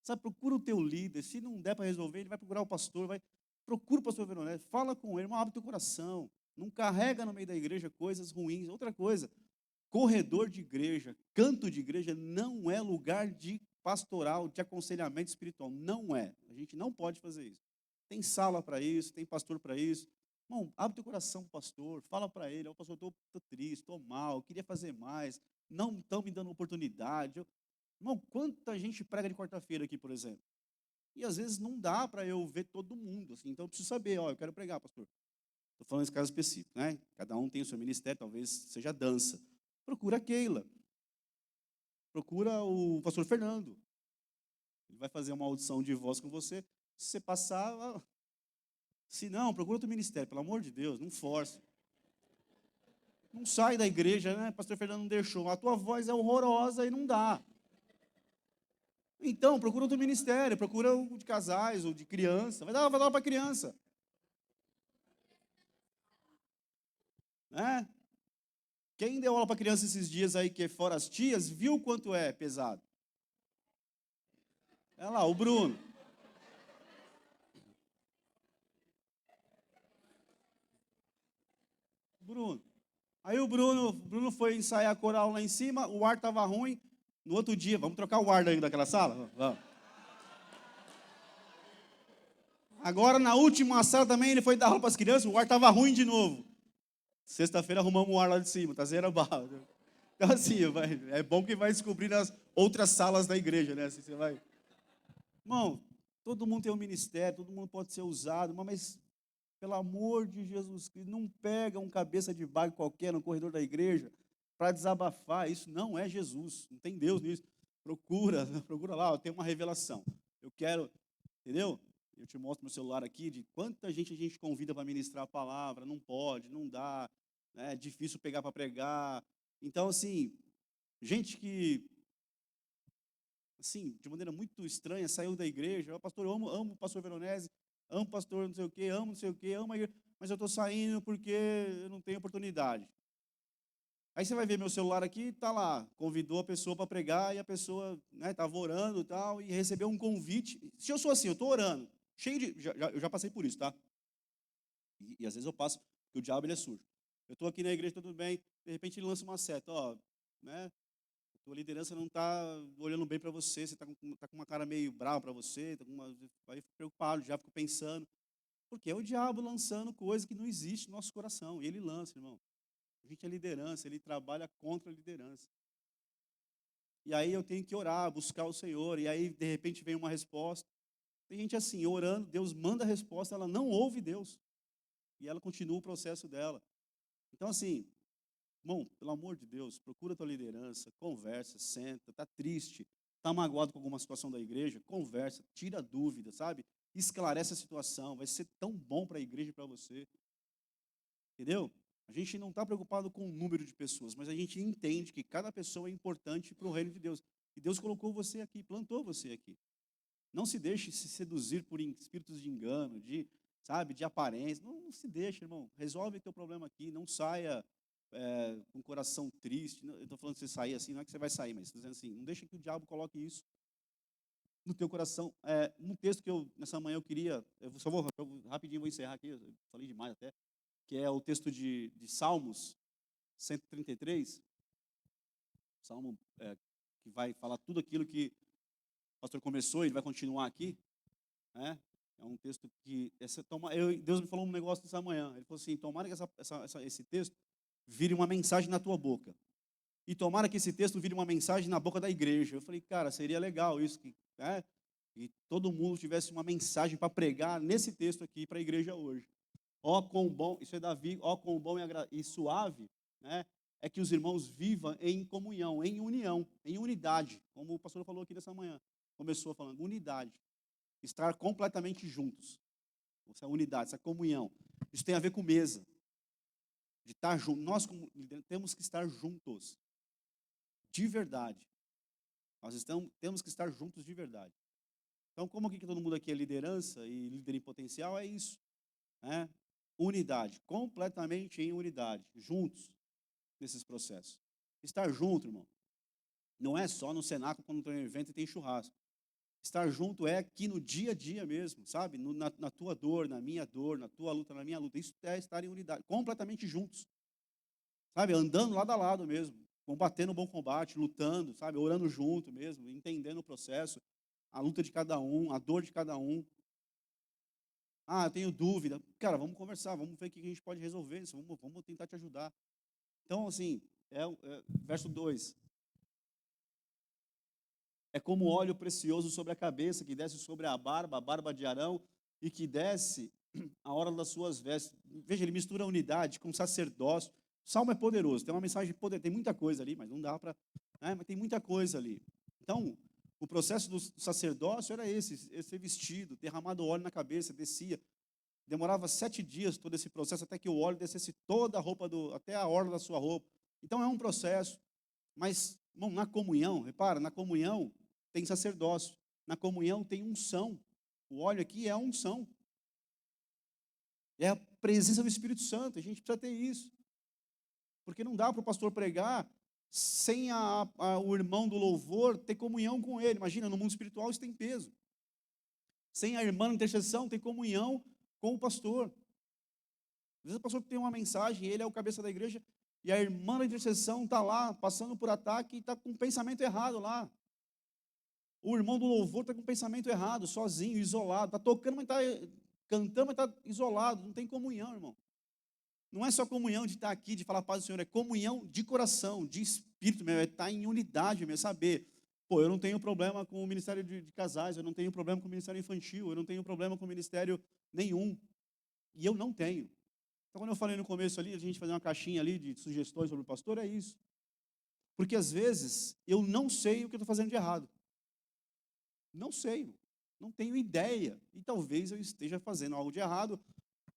Sabe, procura o teu líder. Se não der para resolver, ele vai procurar o pastor, procura o pastor Veronese, fala com ele, irmão, abre teu coração. Não carrega no meio da igreja coisas ruins. Outra coisa, corredor de igreja, canto de igreja não é lugar de pastoral, de aconselhamento espiritual. Não é. A gente não pode fazer isso. Tem sala para isso, tem pastor para isso. Irmão, abre teu coração para o pastor, fala para ele, pastor, estou triste, estou mal, queria fazer mais, não estão me dando oportunidade. Irmão, quanta gente prega de quarta-feira aqui, por exemplo? E às vezes não dá para eu ver todo mundo, assim, então eu preciso saber, ó, eu quero pregar, pastor. Estou falando nesse caso específico, né? Cada um tem o seu ministério, talvez seja dança. Procura a Keila. Procura o pastor Fernando. Ele vai fazer uma audição de voz com você. Se você passar, se não, procura outro ministério, pelo amor de Deus, não force. Não sai da igreja, né? Pastor Fernando não deixou. A tua voz é horrorosa e não dá. Então, procura outro ministério, procura o de casais, ou de criança. Vai dar para criança. Né? Quem deu aula para criança esses dias aí, que é fora as tias, viu o quanto é pesado. Olha lá, o Bruno. Bruno. Aí o Bruno foi ensaiar coral lá em cima, o ar estava ruim. No outro dia, vamos trocar o ar daquela sala? Vamos. Agora, na última sala também, ele foi dar aula para as crianças, o ar estava ruim de novo. Sexta-feira arrumamos o ar lá de cima, tá zero barra. Então, assim, é bom que vai descobrir nas outras salas da igreja, né? Assim, você vai. Irmão, todo mundo tem um ministério, todo mundo pode ser usado, mas pelo amor de Jesus Cristo, não pega um cabeça de baile qualquer no corredor da igreja para desabafar. Isso não é Jesus, não tem Deus nisso. Procura lá, tem uma revelação. Eu quero, entendeu? Eu te mostro meu celular aqui de quanta gente a gente convida para ministrar a palavra, não pode, não dá, né? É difícil pegar para pregar. Então, assim, gente que, assim, de maneira muito estranha, saiu da igreja. Oh, pastor, eu amo o pastor Veronese, amo o pastor não sei o quê, amo não sei o quê, amo a igreja, mas eu estou saindo porque eu não tenho oportunidade. Aí você vai ver meu celular aqui, tá lá, convidou a pessoa para pregar e a pessoa estava orando e tal, e recebeu um convite. Se eu sou assim, eu estou orando, cheio de. Eu já passei por isso, tá? E às vezes eu passo, porque o diabo ele é sujo. Eu estou aqui na igreja, tudo bem, de repente ele lança uma seta, ó, né? Tua liderança não está olhando bem para você, você está com uma cara meio brava para você, aí eu fico preocupado, já fico pensando. Porque é o diabo lançando coisa que não existe no nosso coração. E ele lança, irmão. A gente é liderança, ele trabalha contra a liderança. E aí eu tenho que orar, buscar o Senhor, e aí de repente vem uma resposta. Tem gente assim, orando, Deus manda a resposta, ela não ouve Deus. E ela continua o processo dela. Então assim, irmão, pelo amor de Deus, procura a tua liderança, conversa, senta, está triste, está magoado com alguma situação da igreja, conversa, tira dúvida, sabe? Esclarece a situação, vai ser tão bom para a igreja e para você. Entendeu? A gente não está preocupado com o número de pessoas, mas a gente entende que cada pessoa é importante para o reino de Deus. E Deus colocou você aqui, plantou você aqui. Não se deixe se seduzir por espíritos de engano, sabe, de aparência. Não se deixe, irmão. Resolve teu problema aqui. Não saia com o coração triste. Eu estou falando de você sair assim, não é que você vai sair, mas estou dizendo assim, não deixe que o diabo coloque isso no teu coração. Um texto que nessa manhã eu queria, rapidinho vou encerrar aqui, eu falei demais até, que é o texto de Salmos 133, Salmo que vai falar tudo aquilo que o pastor começou e ele vai continuar aqui, né? É um texto que... Deus me falou um negócio nessa manhã. Ele falou assim, tomara que esse texto vire uma mensagem na tua boca. E tomara que esse texto vire uma mensagem na boca da igreja. Eu falei, cara, seria legal isso, né? E todo mundo tivesse uma mensagem para pregar nesse texto aqui para a igreja hoje. Ó quão bom, isso é Davi, ó quão bom e suave, né? É que os irmãos vivam em comunhão, em união, em unidade, como o pastor falou aqui nessa manhã. Começou falando, unidade. Estar completamente juntos. Essa unidade, essa comunhão. Isso tem a ver com mesa. De estar juntos. Nós temos que estar juntos. De verdade. Temos que estar juntos de verdade. Então, como que todo mundo aqui é liderança e líder em potencial, é isso. Né? Unidade. Completamente em unidade. Juntos nesses processos. Estar junto, irmão, não é só no cenáculo quando tem um evento e tem churrasco. Estar junto é aqui no dia a dia mesmo, sabe? Na tua dor, na minha dor, na tua luta, na minha luta. Isso é estar em unidade, completamente juntos. Sabe? Andando lado a lado mesmo, combatendo o bom combate, lutando, sabe? Orando junto mesmo, entendendo o processo, a luta de cada um, a dor de cada um. Ah, eu tenho dúvida. Cara, vamos conversar, vamos ver o que a gente pode resolver isso, vamos tentar te ajudar. Então, assim, verso 2. É como óleo precioso sobre a cabeça, que desce sobre a barba de Arão, e que desce a hora das suas vestes. Veja, ele mistura a unidade com sacerdócio. O Salmo é poderoso, tem uma mensagem poderosa, tem muita coisa ali, mas não dá para... mas tem muita coisa ali. Então, o processo do sacerdócio era esse ser vestido, derramado óleo na cabeça, descia. Demorava 7 dias todo esse processo, até que o óleo descesse toda a roupa, até a orla da sua roupa. Então, é um processo. Mas, irmão, na comunhão, repara, na comunhão tem sacerdócio. Na comunhão tem unção. O óleo aqui é a unção. É a presença do Espírito Santo. A gente precisa ter isso. Porque não dá para o pastor pregar sem o irmão do louvor ter comunhão com ele. Imagina, no mundo espiritual isso tem peso. Sem a irmã na intercessão ter comunhão com o pastor. Às vezes o pastor tem uma mensagem, ele é o cabeça da igreja, e a irmã da intercessão está lá, passando por ataque, e está com um pensamento errado lá. O irmão do louvor está com um pensamento errado, sozinho, isolado. Está tocando, mas está cantando, mas está isolado. Não tem comunhão, irmão. Não é só comunhão de estar aqui, de falar a paz do Senhor, é comunhão de coração, de espírito mesmo, é estar em unidade mesmo, saber. Pô, eu não tenho problema com o ministério de casais, eu não tenho problema com o ministério infantil, eu não tenho problema com o ministério nenhum. E eu não tenho. Então, quando eu falei no começo ali, a gente fazer uma caixinha ali de sugestões sobre o pastor, é isso. Porque às vezes eu não sei o que eu estou fazendo de errado. Não sei, não tenho ideia. E talvez eu esteja fazendo algo de errado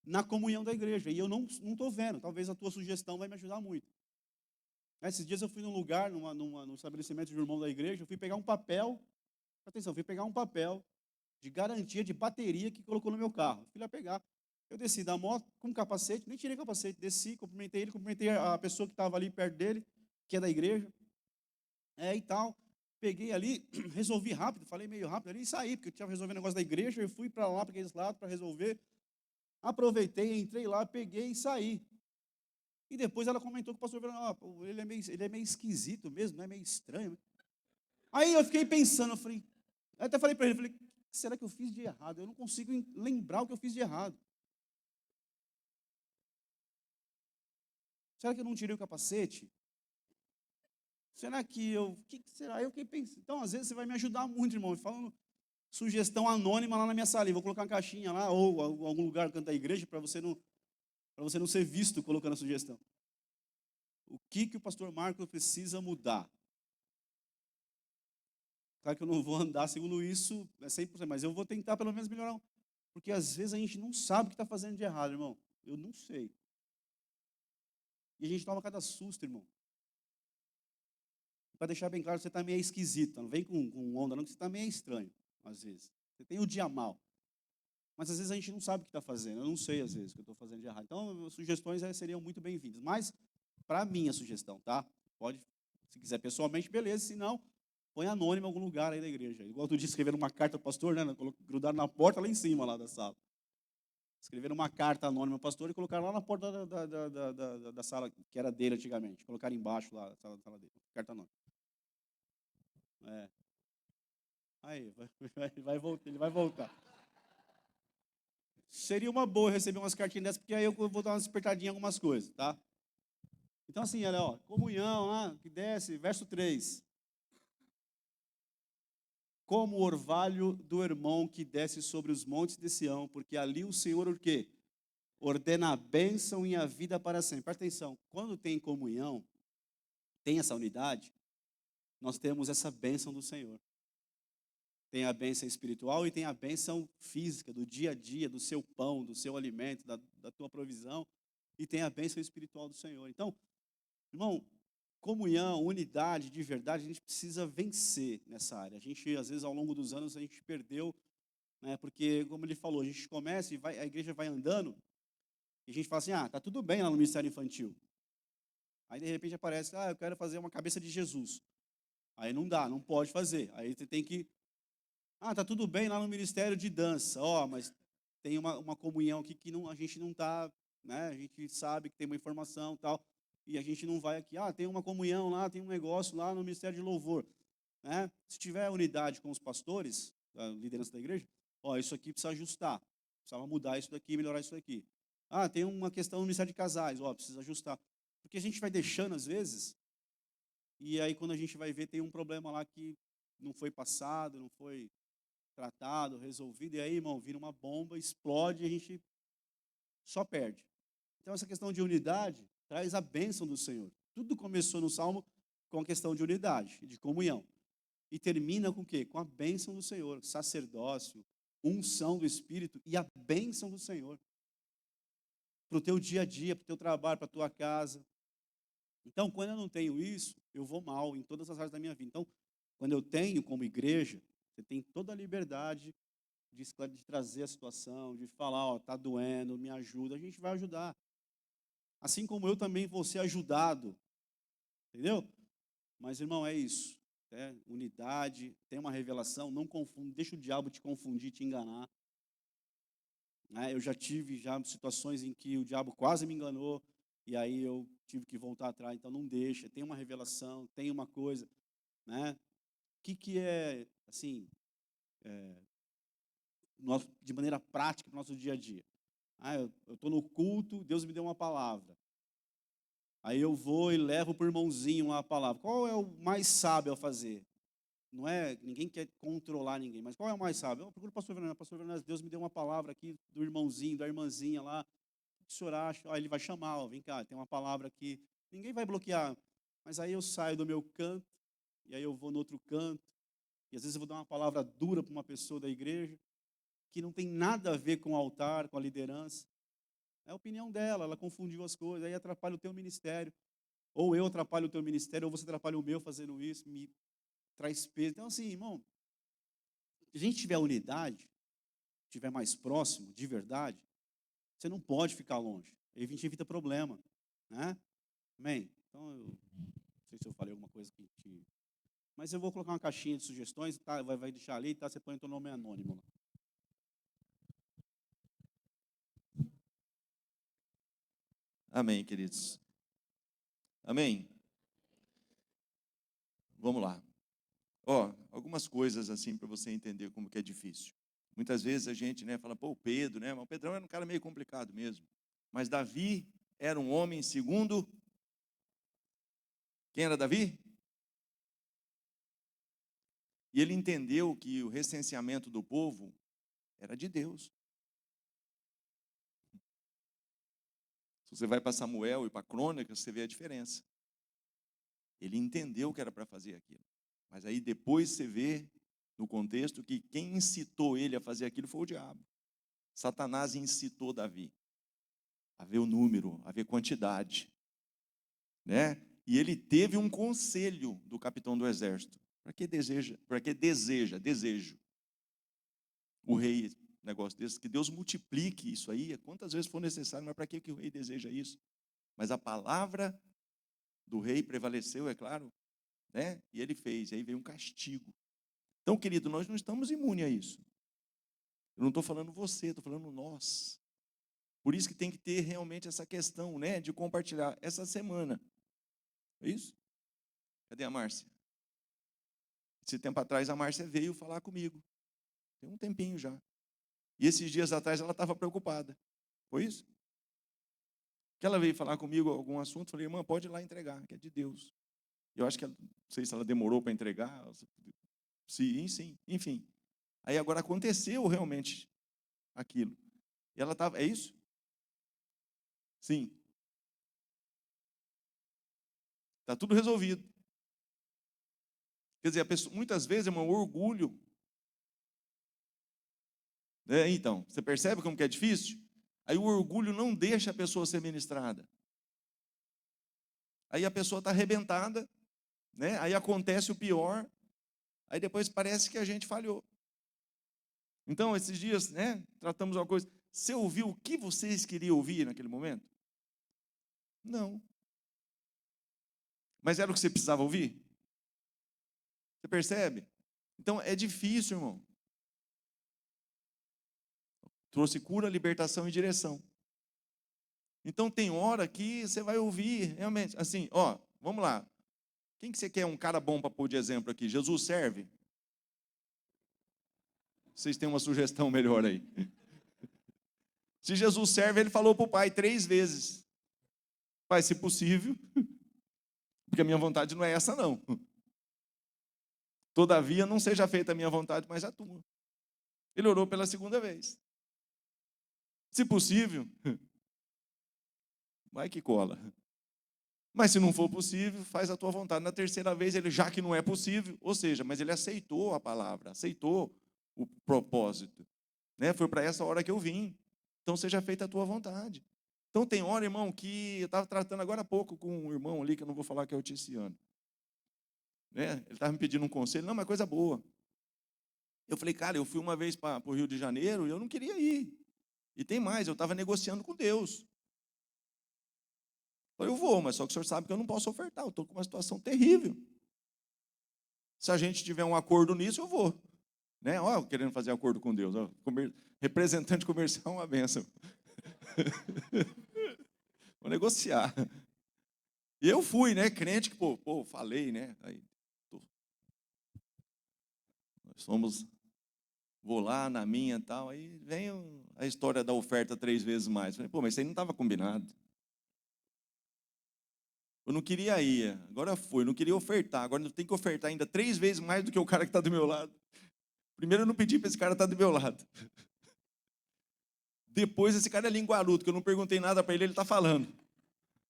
na comunhão da igreja. E eu não estou vendo. Talvez a tua sugestão vai me ajudar muito. Esses dias eu fui num lugar, num estabelecimento de um irmão da igreja, eu fui pegar um papel, atenção, fui pegar um papel de garantia de bateria que colocou no meu carro. Fui lá pegar. Eu desci da moto com capacete, nem tirei capacete, desci, cumprimentei ele, cumprimentei a pessoa que estava ali perto dele, que é da igreja, e tal. Peguei ali, resolvi rápido, falei meio rápido ali e saí, porque eu tinha resolvido o negócio da igreja, eu fui para lá, para aqueles lados, para resolver. Aproveitei, entrei lá, peguei e saí. E depois ela comentou que o pastor falou, ele é meio esquisito mesmo, não é meio estranho. Aí eu fiquei pensando, eu falei, eu até falei para ele, o que será que eu fiz de errado? Eu não consigo lembrar o que eu fiz de errado. Será que eu não tirei o capacete? Será que eu... O que será? Eu fiquei pensando. Então, às vezes, você vai me ajudar muito, irmão, falando sugestão anônima lá na minha sala. Vou colocar uma caixinha lá, ou algum lugar canto da igreja, para você não ser visto colocando a sugestão. O que o pastor Marcos precisa mudar? Claro que eu não vou andar segundo isso 100%, mas eu vou tentar pelo menos melhorar. Porque às vezes a gente não sabe o que está fazendo de errado, irmão. Eu não sei. E a gente toma cada susto, irmão. Para deixar bem claro, você está meio esquisito. Não vem com onda, não, que você está meio estranho, às vezes. Você tem o dia mal. Mas às vezes a gente não sabe o que está fazendo. Eu não sei, às vezes, o que eu estou fazendo de errado. Então, sugestões seriam muito bem-vindas. Mas, para mim, a sugestão, tá? Pode, se quiser pessoalmente, beleza. Se não, põe anônimo em algum lugar aí da igreja. Igual tu disse, escreveram uma carta ao pastor, né? Grudaram na porta lá em cima, lá da sala. Escreveram uma carta anônima ao pastor e colocaram lá na porta da sala, que era dele antigamente. Colocaram embaixo lá, da sala dele. Carta anônima. Aí, vai voltar, ele vai voltar. Seria uma boa eu receber umas cartinhas dessas, porque aí eu vou dar uma despertadinha em algumas coisas, tá? Então, assim, olha, ó, comunhão, que desce, verso 3. Como o orvalho do irmão que desce sobre os montes de Sião, porque ali o Senhor o quê? Ordena a bênção e a vida para sempre. Presta atenção, quando tem comunhão, tem essa unidade, nós temos essa bênção do Senhor. Tem a bênção espiritual e tem a bênção física, do dia a dia, do seu pão, do seu alimento, da tua provisão, e tem a bênção espiritual do Senhor. Então, irmão, comunhão, unidade de verdade, a gente precisa vencer nessa área. A gente, às vezes, ao longo dos anos, a gente perdeu, né, porque, como ele falou, a gente começa e vai, a igreja vai andando, e a gente fala assim, tá tudo bem lá no ministério infantil. Aí, de repente, aparece, eu quero fazer uma cabeça de Jesus. Aí não dá, não pode fazer. Aí você tem que, tá tudo bem lá no ministério de dança, mas tem uma comunhão aqui que não, a gente não está, né, a gente sabe que tem uma informação e tal, e a gente não vai aqui, tem uma comunhão lá, tem um negócio lá no ministério de louvor, né? Se tiver unidade com os pastores, a liderança da igreja, isso aqui precisa ajustar, precisava mudar isso daqui, melhorar isso daqui. Tem uma questão no ministério de casais, precisa ajustar. Porque a gente vai deixando às vezes, e aí quando a gente vai ver tem um problema lá que não foi passado, não foi tratado, resolvido, e aí, irmão, vira uma bomba, explode e a gente só perde. Então, essa questão de unidade traz a bênção do Senhor. Tudo começou no Salmo com a questão de unidade, de comunhão. E termina com o quê? Com a bênção do Senhor, sacerdócio, unção do Espírito e a bênção do Senhor. Para o teu dia a dia, para o teu trabalho, para a tua casa. Então, quando eu não tenho isso, eu vou mal em todas as áreas da minha vida. Então, quando eu tenho como igreja, você tem toda a liberdade de trazer a situação, de falar, está doendo, me ajuda, a gente vai ajudar. Assim como eu também vou ser ajudado, entendeu? Mas, irmão, é isso. Unidade, tem uma revelação, não confunde, deixa o diabo te confundir, te enganar. Eu já tive situações em que o diabo quase me enganou, e aí eu tive que voltar atrás, então não deixa, tem uma revelação, tem uma coisa, né? O que é, assim, de maneira prática para o nosso dia a dia? Eu estou no culto, Deus me deu uma palavra. Aí eu vou e levo para o irmãozinho lá a palavra. Qual é o mais sábio a fazer? Não é, ninguém quer controlar ninguém, mas qual é o mais sábio? Eu procuro o pastor Fernando. Pastor Fernando, Deus me deu uma palavra aqui do irmãozinho, da irmãzinha lá. O que o senhor acha? Ele vai chamar, vem cá, tem uma palavra aqui. Ninguém vai bloquear. Mas aí eu saio do meu canto, e aí eu vou no outro canto, e às vezes eu vou dar uma palavra dura para uma pessoa da igreja, que não tem nada a ver com o altar, com a liderança. É a opinião dela, ela confundiu as coisas, aí atrapalha o teu ministério. Ou eu atrapalho o teu ministério, ou você atrapalha o meu fazendo isso, me traz peso. Então, assim, irmão, se a gente tiver unidade, estiver mais próximo, de verdade, você não pode ficar longe. Aí a gente evita problema, né? Amém? Então, eu não sei se eu falei alguma coisa que... Mas eu vou colocar uma caixinha de sugestões, tá? Vai deixar ali, tá? Você põe o teu nome anônimo lá. Amém, queridos. Amém? Vamos lá. Algumas coisas assim para você entender como que é difícil. Muitas vezes a gente, fala, o Pedro, mas o Pedrão era um cara meio complicado mesmo. Mas Davi era um homem segundo... Quem era Davi? E ele entendeu que o recenseamento do povo era de Deus. Se você vai para Samuel e para Crônicas, você vê a diferença. Ele entendeu que era para fazer aquilo. Mas aí depois você vê, no contexto, que quem incitou ele a fazer aquilo foi o diabo. Satanás incitou Davi a ver o número, a ver quantidade. Né? E ele teve um conselho do capitão do exército. Para que desejo o rei negócio desse? Que Deus multiplique isso aí, quantas vezes for necessário, mas para que o rei deseja isso? Mas a palavra do rei prevaleceu, é claro, né? E ele fez, e aí veio um castigo. Então, querido, nós não estamos imunes a isso. Eu não estou falando você, estou falando nós. Por isso que tem que ter realmente essa questão, né, de compartilhar essa semana. É isso? Cadê a Márcia? Esse tempo atrás a Márcia veio falar comigo. Tem um tempinho já. E esses dias atrás ela estava preocupada. Foi isso? Que ela veio falar comigo algum assunto, falei, irmã, pode ir lá entregar, que é de Deus. Eu acho que, não sei se ela demorou para entregar, sim, enfim. Aí agora aconteceu realmente aquilo. E ela estava, é isso? Sim. Está tudo resolvido. Quer dizer, a pessoa, muitas vezes, irmão, o orgulho. Então, você percebe como que é difícil? Aí o orgulho não deixa a pessoa ser ministrada. Aí a pessoa está arrebentada, né? Aí acontece o pior, aí depois parece que a gente falhou. Então, esses dias, né, tratamos uma coisa. Você ouviu o que vocês queriam ouvir naquele momento? Não. Mas era o que você precisava ouvir? Você percebe? Então, é difícil, irmão. Trouxe cura, libertação e direção. Então, tem hora que você vai ouvir, realmente, assim, ó, vamos lá. Quem que você quer um cara bom para pôr de exemplo aqui? Jesus serve? Vocês têm uma sugestão melhor aí. Se Jesus serve, ele falou para o Pai 3 vezes. Pai, se possível, porque a minha vontade não é essa não. Todavia, não seja feita a minha vontade, mas a tua. Ele orou pela 2ª vez. Se possível, vai que cola. Mas se não for possível, faz a tua vontade. Na 3ª vez, ele, já que não é possível, ou seja, mas ele aceitou a palavra, aceitou o propósito. Né? Foi para essa hora que eu vim. Então, seja feita a tua vontade. Então, tem hora, irmão, que eu estava tratando agora há pouco com um irmão ali, que eu não vou falar que é o Ticiano. Né? Ele estava me pedindo um conselho, não, mas coisa boa. Eu falei, cara, eu fui uma vez para o Rio de Janeiro e eu não queria ir. E tem mais, eu estava negociando com Deus. Eu falei, eu vou, mas só que o senhor sabe que eu não posso ofertar, eu estou com uma situação terrível. Se a gente tiver um acordo nisso, eu vou. Né? Ó, querendo fazer acordo com Deus. Ó, representante comercial é uma benção. Vou negociar. E eu fui, né? Crente que, pô, falei, né? Aí, nós fomos, vou lá na minha e tal. Aí vem a história da oferta 3 vezes mais. Falei, pô, mas isso aí não estava combinado. Eu não queria ir, agora fui, eu não queria ofertar. Agora eu tenho que ofertar ainda 3 vezes mais do que o cara que está do meu lado. Primeiro eu não pedi para esse cara estar do meu lado. Depois esse cara é linguarudo, que eu não perguntei nada para ele, ele está falando.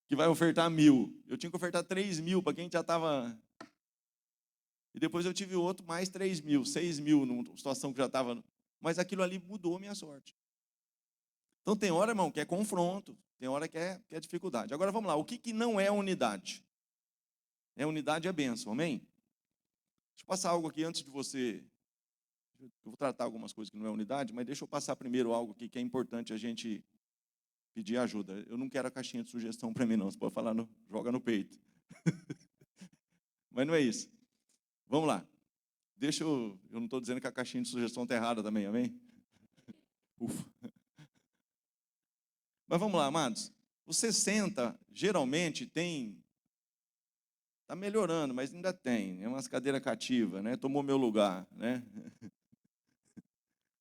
Que vai ofertar 1.000. Eu tinha que ofertar 3.000 para quem já estava. E depois eu tive outro, mais 3.000, 6.000, numa situação que já estava. Mas aquilo ali mudou a minha sorte. Então tem hora, irmão, que é confronto, tem hora que é dificuldade. Agora vamos lá, o que não é unidade? Unidade é bênção, amém? Deixa eu passar algo aqui antes de você. Eu vou tratar algumas coisas que não é unidade, mas deixa eu passar primeiro algo aqui que é importante a gente pedir ajuda. Eu não quero a caixinha de sugestão para mim, não. Você pode falar, joga no peito. Mas não é isso. Vamos lá. Eu não estou dizendo que a caixinha de sugestão está errada também, amém? Ufa. Mas vamos lá, amados. Você senta, geralmente tem. Está melhorando, mas ainda tem. É umas cadeiras cativas, né? Tomou meu lugar, né?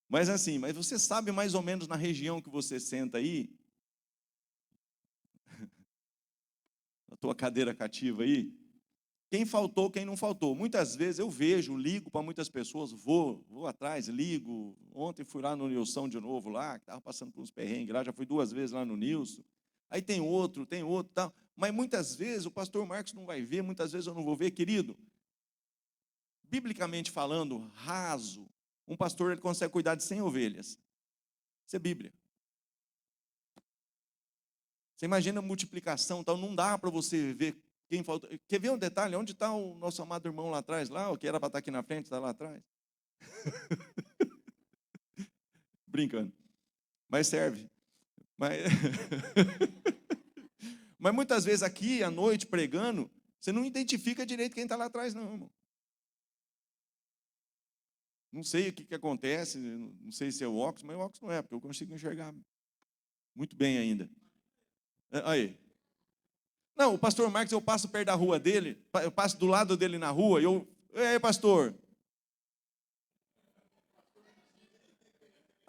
Mas assim, mas você sabe mais ou menos na região que você senta aí? Na tua cadeira cativa aí? Quem faltou, quem não faltou. Muitas vezes eu vejo, ligo para muitas pessoas, vou atrás, ligo. Ontem fui lá no Nilson de novo, lá, que estava passando por uns perrengues lá, já fui 2 vezes lá no Nilson. Aí tem outro, tal. Mas muitas vezes o pastor Marcos não vai ver, muitas vezes eu não vou ver, querido. Biblicamente falando, raso, um pastor ele consegue cuidar de 100 ovelhas. Isso é Bíblia. Você imagina a multiplicação, tal, não dá para você ver quem faltou. Quer ver um detalhe? Onde está o nosso amado irmão lá atrás, lá, o que era para estar aqui na frente, está lá atrás? Brincando. Mas serve. Mas muitas vezes aqui, à noite, pregando, você não identifica direito quem está lá atrás, não, irmão. Não sei o que acontece, não sei se é o óculos, mas o óculos não é, porque eu consigo enxergar muito bem ainda. Aí. Não, o pastor Marcos, eu passo perto da rua dele, eu passo do lado dele na rua, e aí, pastor?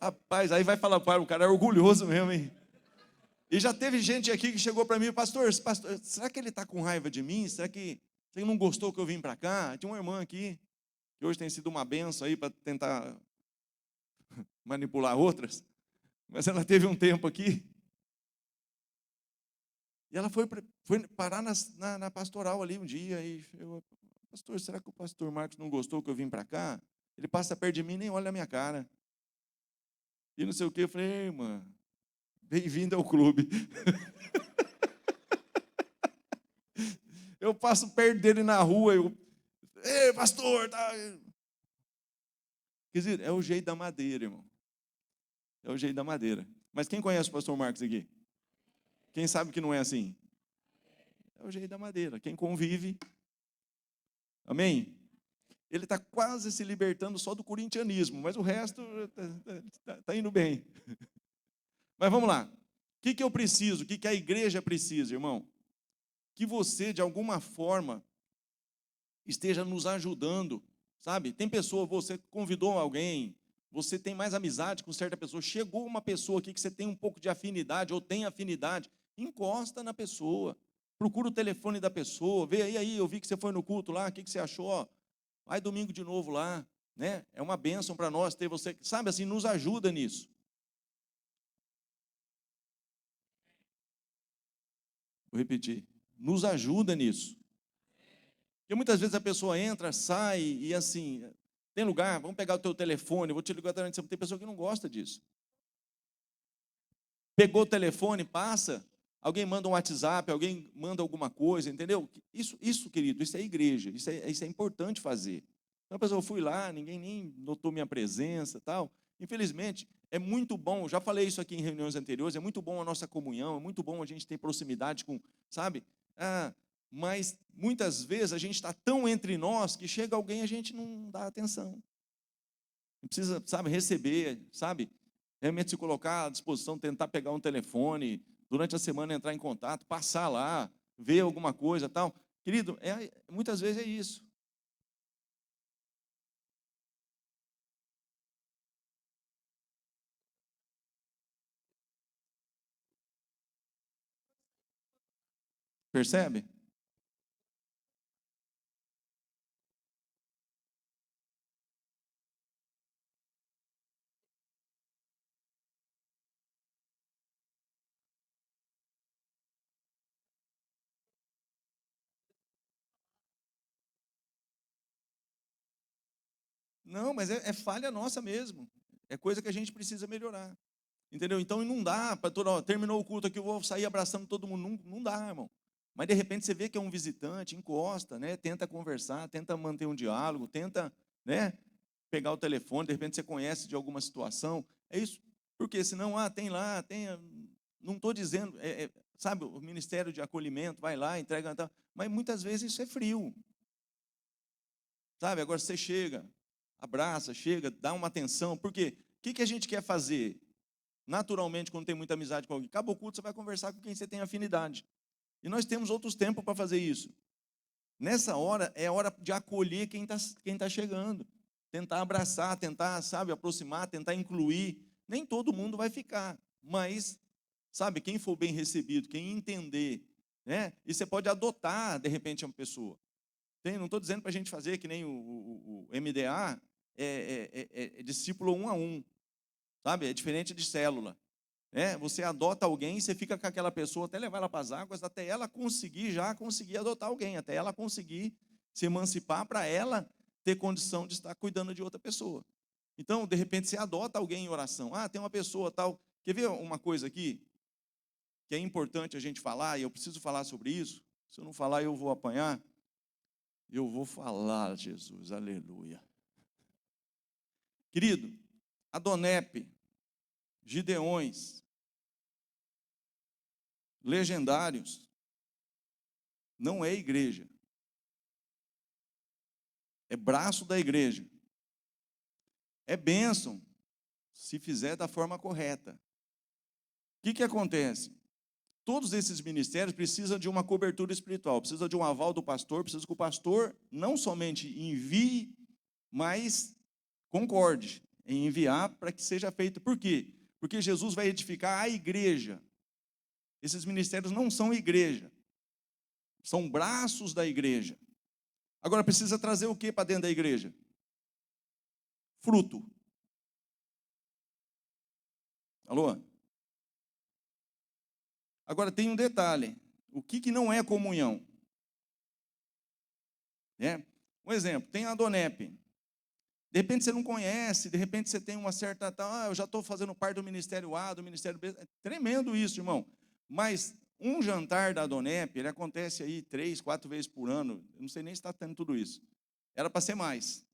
Rapaz, aí vai falar, o cara é orgulhoso mesmo, hein? E já teve gente aqui que chegou para mim, pastor, será que ele está com raiva de mim? Será que ele não gostou que eu vim para cá? Tinha uma irmã aqui, que hoje tem sido uma benção aí para tentar manipular outras, mas ela teve um tempo aqui, e ela foi parar na pastoral ali um dia, e eu, pastor, será que o pastor Marcos não gostou que eu vim para cá? Ele passa perto de mim e nem olha a minha cara. E não sei o que, eu falei, irmã, bem-vindo ao clube. Eu passo perto dele na rua, ei, pastor, tá... Quer dizer, é o jeito da madeira, irmão. É o jeito da madeira. Mas quem conhece o pastor Marcos aqui? Quem sabe que não é assim? É o jeito da madeira. Quem convive, amém? Ele está quase se libertando só do corintianismo, mas o resto está indo bem. Mas vamos lá. O que eu preciso? O que a igreja precisa, irmão? Que você, de alguma forma, esteja nos ajudando, sabe? Tem pessoa, você convidou alguém, você tem mais amizade com certa pessoa, chegou uma pessoa aqui que você tem um pouco de afinidade, ou tem afinidade, encosta na pessoa, procura o telefone da pessoa, vê aí, eu vi que você foi no culto lá, o que você achou? Ó, vai domingo de novo lá, né? É uma bênção para nós ter você, sabe assim, nos ajuda nisso. Vou repetir, nos ajuda nisso. Porque muitas vezes a pessoa entra, sai e assim, tem lugar, vamos pegar o teu telefone, vou te ligar, tem pessoa que não gosta disso. Pegou o telefone, passa, alguém manda um WhatsApp, alguém manda alguma coisa, entendeu? Isso, querido, isso é igreja, isso é importante fazer. Então a pessoa, eu fui lá, ninguém nem notou minha presença, tal. Infelizmente, é muito bom, já falei isso aqui em reuniões anteriores, é muito bom a nossa comunhão, é muito bom a gente ter proximidade com, sabe? Mas muitas vezes a gente está tão entre nós que chega alguém e a gente não dá atenção. Precisa, sabe, receber, sabe? Realmente se colocar à disposição, tentar pegar um telefone, durante a semana entrar em contato, passar lá, ver alguma coisa, tal. Querido, muitas vezes é isso. Percebe? Não, mas é falha nossa mesmo. É coisa que a gente precisa melhorar. Entendeu? Então não dá para terminou o culto aqui, eu vou sair abraçando todo mundo. Não dá, irmão. Mas de repente você vê que é um visitante, encosta, né? Tenta conversar, tenta manter um diálogo, tenta, né? Pegar o telefone, de repente você conhece de alguma situação. É isso. Porque senão, tem lá, tem. Não estou dizendo, sabe, o ministério de acolhimento, vai lá, entrega, mas muitas vezes isso é frio. Sabe, agora você chega, abraça, chega, dá uma atenção, porque o que a gente quer fazer? Naturalmente, quando tem muita amizade com alguém, acabou o culto, você vai conversar com quem você tem afinidade. E nós temos outros tempos para fazer isso. Nessa hora, é hora de acolher quem tá chegando. Tentar abraçar, tentar, sabe, aproximar, tentar incluir. Nem todo mundo vai ficar, mas, sabe, quem for bem recebido, quem entender, né? E você pode adotar, de repente, uma pessoa. Não estou dizendo para a gente fazer que nem o MDA, é discípulo 1 a 1, sabe? É diferente de célula. Você adota alguém, você fica com aquela pessoa até levar ela para as águas, até ela conseguir adotar alguém, até ela conseguir se emancipar para ela ter condição de estar cuidando de outra pessoa. Então, de repente, você adota alguém em oração. Tem uma pessoa tal. Quer ver uma coisa aqui que é importante a gente falar, e eu preciso falar sobre isso? Se eu não falar, eu vou apanhar. Eu vou falar, Jesus, aleluia. Querido, Adonep, Gideões, legendários, não é igreja. É braço da igreja. É bênção, se fizer da forma correta. O que acontece? Todos esses ministérios precisam de uma cobertura espiritual, precisa de um aval do pastor, precisa que o pastor não somente envie, mas concorde. em enviar para que seja feito. Por quê? Porque Jesus vai edificar a igreja. Esses ministérios não são igreja, são braços da igreja. Agora, precisa trazer o que para dentro da igreja? Fruto. Alô? Agora, tem um detalhe. O que não é comunhão? Um exemplo, tem a Donep. De repente você não conhece, de repente você tem uma certa... eu já estou fazendo parte do Ministério A, do Ministério B. É tremendo isso, irmão. Mas um jantar da Donep, ele acontece aí 3, 4 vezes por ano. Eu não sei nem se está tendo tudo isso. Era para ser mais.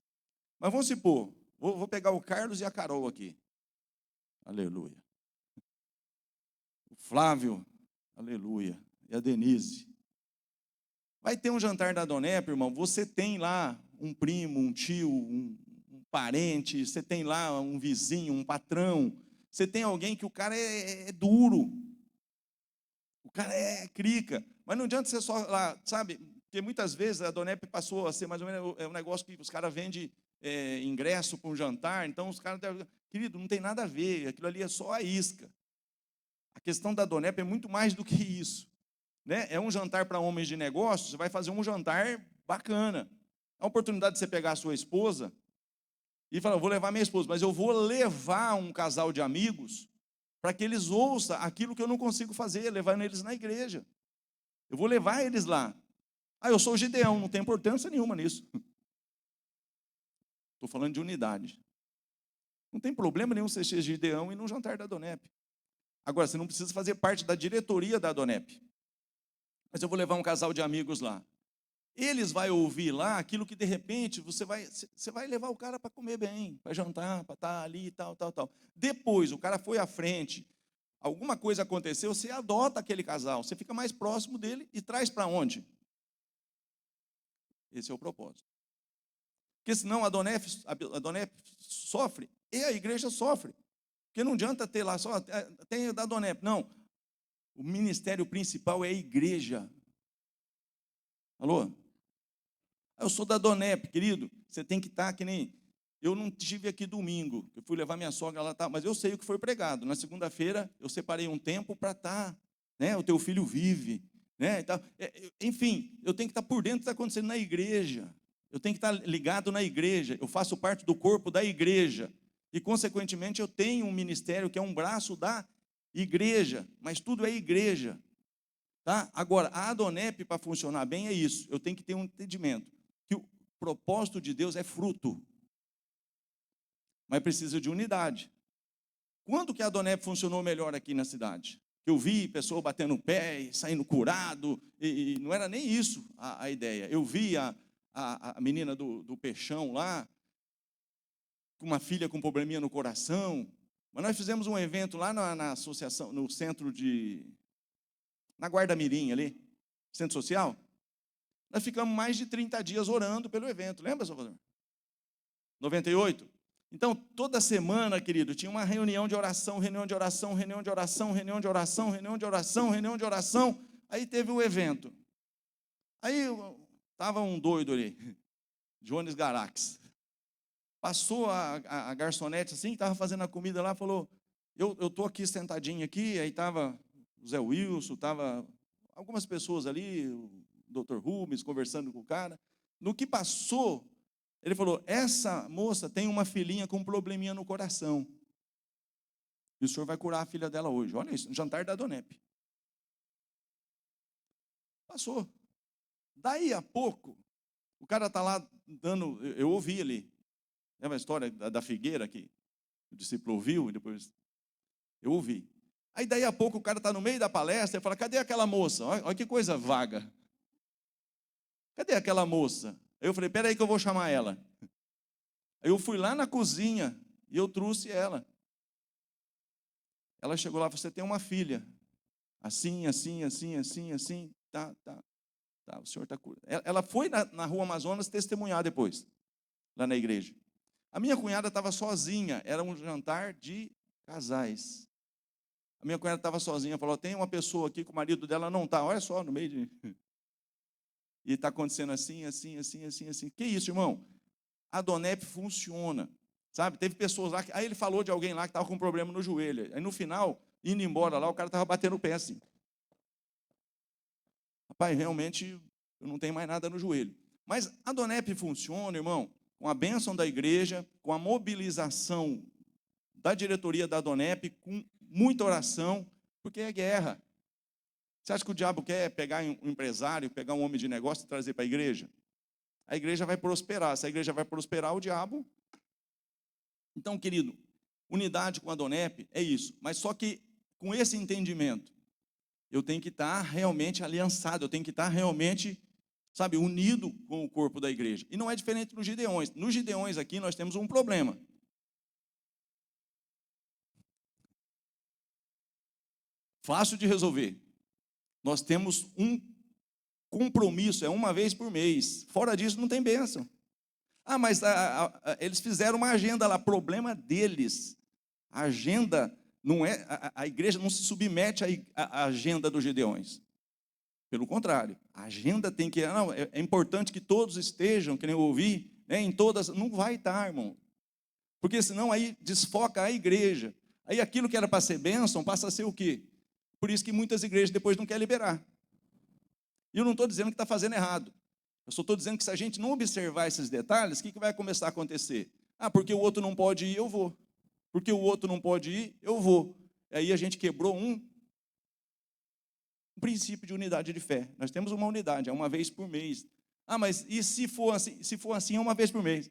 Mas vamos supor, vou pegar o Carlos e a Carol aqui. Aleluia. O Flávio, aleluia. E a Denise. Vai ter um jantar da Donep, irmão. Você tem lá um primo, um tio, um parente, você tem lá um vizinho, um patrão. Você tem alguém que o cara é duro. O cara é crica. Mas não adianta você só lá, sabe? Porque muitas vezes a Donep passou a ser mais ou menos um negócio que os caras vendem ingresso para um jantar. Então os caras... Querido, não tem nada a ver. Aquilo ali é só a isca. A questão da Donep é muito mais do que isso. Né? É um jantar para homens de negócios, você vai fazer um jantar bacana. É uma oportunidade de você pegar a sua esposa e falar, eu vou levar minha esposa, mas eu vou levar um casal de amigos para que eles ouçam aquilo que eu não consigo fazer, levando eles na igreja. Eu vou levar eles lá. Eu sou o Gideão, não tem importância nenhuma nisso. Estou falando de unidade. Não tem problema nenhum você ser Gideão e num jantar da Donep. Agora, você não precisa fazer parte da diretoria da Donep. Mas eu vou levar um casal de amigos lá. Eles vão ouvir lá aquilo que, de repente, você vai levar o cara para comer bem, para jantar, para estar ali e tal. Depois, o cara foi à frente, alguma coisa aconteceu, você adota aquele casal, você fica mais próximo dele e traz para onde? Esse é o propósito. Porque senão a Donep sofre e a igreja sofre. Porque não adianta ter lá só, tem da Donep, não. O ministério principal é a igreja. Alô? Eu sou da Donep, querido. Você tem que estar que nem... Eu não estive aqui domingo. Eu fui levar minha sogra lá, mas eu sei o que foi pregado. Na segunda-feira, eu separei um tempo para estar. Né? O teu filho vive. Né? Enfim, eu tenho que estar por dentro do que está acontecendo na igreja. Eu tenho que estar ligado na igreja. Eu faço parte do corpo da igreja. E, consequentemente, eu tenho um ministério que é um braço da igreja. Mas tudo é igreja. Tá? Agora, a Donep, para funcionar bem, é isso. Eu tenho que ter um entendimento. Que o propósito de Deus é fruto. Mas precisa de unidade. Quando que a Donep funcionou melhor aqui na cidade? Eu vi pessoa batendo o pé e saindo curado. E não era nem isso a ideia. Eu vi a menina do Peixão lá, com uma filha com probleminha no coração. Mas nós fizemos um evento lá na associação, no centro de... Na Guarda Mirim ali, centro social. Nós ficamos mais de 30 dias orando pelo evento. Lembra, Salvador? 98. Então, toda semana, querido, tinha uma reunião de oração, reunião de oração, reunião de oração, reunião de oração, reunião de oração, reunião de oração. Aí teve o evento. Aí estava um doido ali, Jones Garax. Passou a garçonete assim, estava fazendo a comida lá, falou, eu estou aqui sentadinho aqui, aí estava o Zé Wilson, estava algumas pessoas ali, o Dr. Rubens conversando com o cara. No que passou, ele falou, essa moça tem uma filhinha com um probleminha no coração. E o senhor vai curar a filha dela hoje. Olha isso, jantar da Donep. Passou. Daí a pouco, o cara está lá dando, eu ouvi ali, lembra a história da figueira que o discípulo ouviu e depois eu ouvi. Aí daí a pouco o cara está no meio da palestra e fala, cadê aquela moça? Olha que coisa vaga. Cadê aquela moça? Aí eu falei, peraí que eu vou chamar ela. Aí eu fui lá na cozinha e eu trouxe ela. Ela chegou lá e falou, você tem uma filha. Assim, assim, assim, assim, assim. Tá, o senhor está curando. Ela foi na Rua Amazonas testemunhar depois, lá na igreja. A minha cunhada estava sozinha, era um jantar de casais. A minha cunhada estava sozinha, falou, tem uma pessoa aqui que o marido dela não está, olha só, no meio de... E está acontecendo assim, assim, assim, assim, assim. Que isso, irmão? A Donep funciona. Sabe? Teve pessoas lá, aí ele falou de alguém lá que estava com problema no joelho. Aí no final, indo embora lá, o cara estava batendo o pé assim. Rapaz, realmente eu não tenho mais nada no joelho. Mas a Donep funciona, irmão, com a bênção da igreja, com a mobilização da diretoria da Donep, com muita oração, porque é guerra. Você acha que o diabo quer pegar um empresário, pegar um homem de negócio e trazer para a igreja? A igreja vai prosperar. Se a igreja vai prosperar, o diabo... Então, querido, unidade com a Donep é isso. Mas só que com esse entendimento, eu tenho que estar realmente aliançado, eu tenho que estar realmente, sabe, unido com o corpo da igreja. E não é diferente nos Gideões. Nos Gideões aqui nós temos um problema. Fácil de resolver. Nós temos um compromisso, é uma vez por mês. Fora disso, não tem bênção. Ah, mas eles fizeram uma agenda lá, problema deles. A agenda não é, a igreja não se submete à agenda dos Gideões. Pelo contrário, a agenda tem que, não, é importante que todos estejam, que nem eu ouvi, né, em todas, não vai estar, irmão. Porque senão aí desfoca a igreja. Aí aquilo que era para ser bênção passa a ser o quê? Por isso que muitas igrejas depois não querem liberar. E eu não estou dizendo que está fazendo errado. Eu só estou dizendo que se a gente não observar esses detalhes, o que vai começar a acontecer? Ah, porque o outro não pode ir, eu vou. Porque o outro não pode ir, eu vou. Aí a gente quebrou um princípio de unidade de fé. Nós temos uma unidade, é uma vez por mês. Ah, mas e se for assim? Se for assim, é uma vez por mês.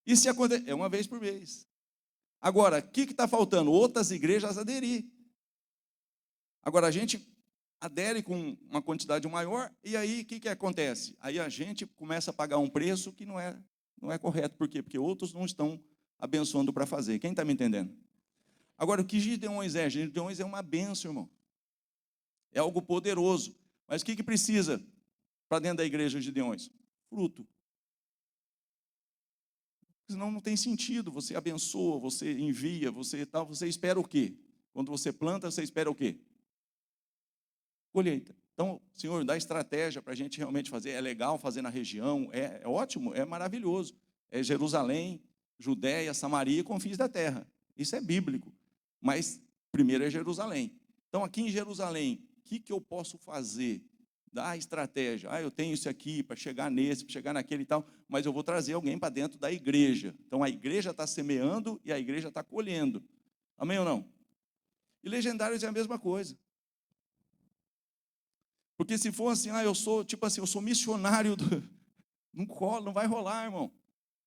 E se acontecer? É uma vez por mês. Agora, o que está faltando? Outras igrejas aderir. Agora, a gente adere com uma quantidade maior, e aí o que acontece? Aí a gente começa a pagar um preço que não é correto. Por quê? Porque outros não estão abençoando para fazer. Quem está me entendendo? Agora, o que Gideões é? Gideões é uma bênção, irmão. É algo poderoso. Mas o que precisa para dentro da igreja de Gideões? Fruto. Senão não tem sentido. Você abençoa, você envia, você espera o quê? Quando você planta, você espera o quê? Colheita. Então, Senhor, dá estratégia para a gente realmente fazer. É legal fazer na região, é ótimo, é maravilhoso. É Jerusalém, Judéia, Samaria e confins da terra. Isso é bíblico. Mas primeiro é Jerusalém. Então, aqui em Jerusalém, o que eu posso fazer? Dá estratégia. Ah, eu tenho isso aqui para chegar nesse, para chegar naquele e tal, mas eu vou trazer alguém para dentro da igreja. Então, a igreja está semeando e a igreja está colhendo. Amém ou não? E Legendários é a mesma coisa. Porque se for assim, eu sou, tipo assim, eu sou missionário não cola, não vai rolar, irmão.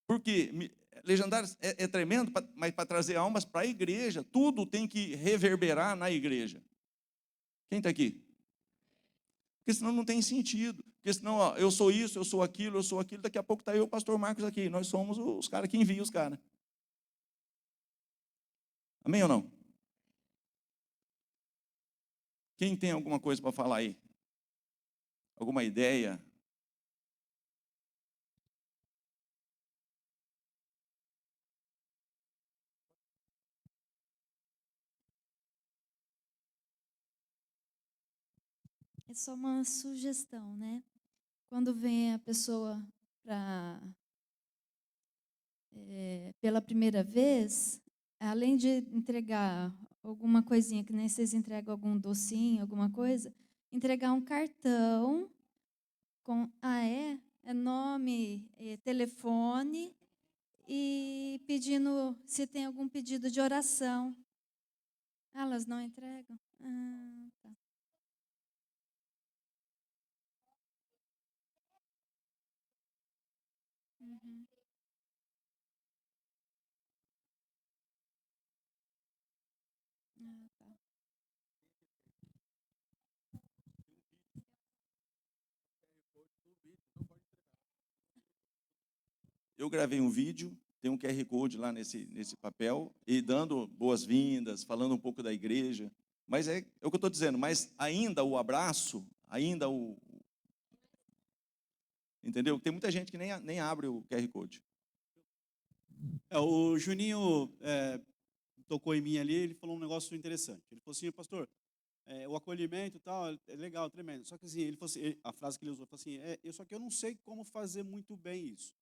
Porque Legendários é tremendo, mas para trazer almas para a igreja, tudo tem que reverberar na igreja. Quem está aqui? Porque senão não tem sentido. Porque senão, eu sou isso, eu sou aquilo, daqui a pouco está eu e o pastor Marcos aqui. Nós somos os caras que enviam os caras. Amém ou não? Quem tem alguma coisa para falar aí? Alguma ideia? É só uma sugestão, né? Quando vem a pessoa pela primeira vez, além de entregar alguma coisinha, que nem vocês entregam algum docinho, alguma coisa, entregar um cartão com, é nome, telefone, e pedindo se tem algum pedido de oração. Elas não entregam? Ah, tá. Uhum. Ah, tá. Eu gravei um vídeo, tem um QR Code lá nesse papel, e dando boas-vindas, falando um pouco da igreja. Mas é o que eu estou dizendo, mas ainda o abraço, ainda o... Entendeu? Tem muita gente que nem abre o QR Code. O Juninho tocou em mim ali, ele falou um negócio interessante. Ele falou assim, pastor, o acolhimento e tal é legal, tremendo. Só que assim, ele falou assim, a frase que ele usou, ele falou assim, só que eu não sei como fazer muito bem isso.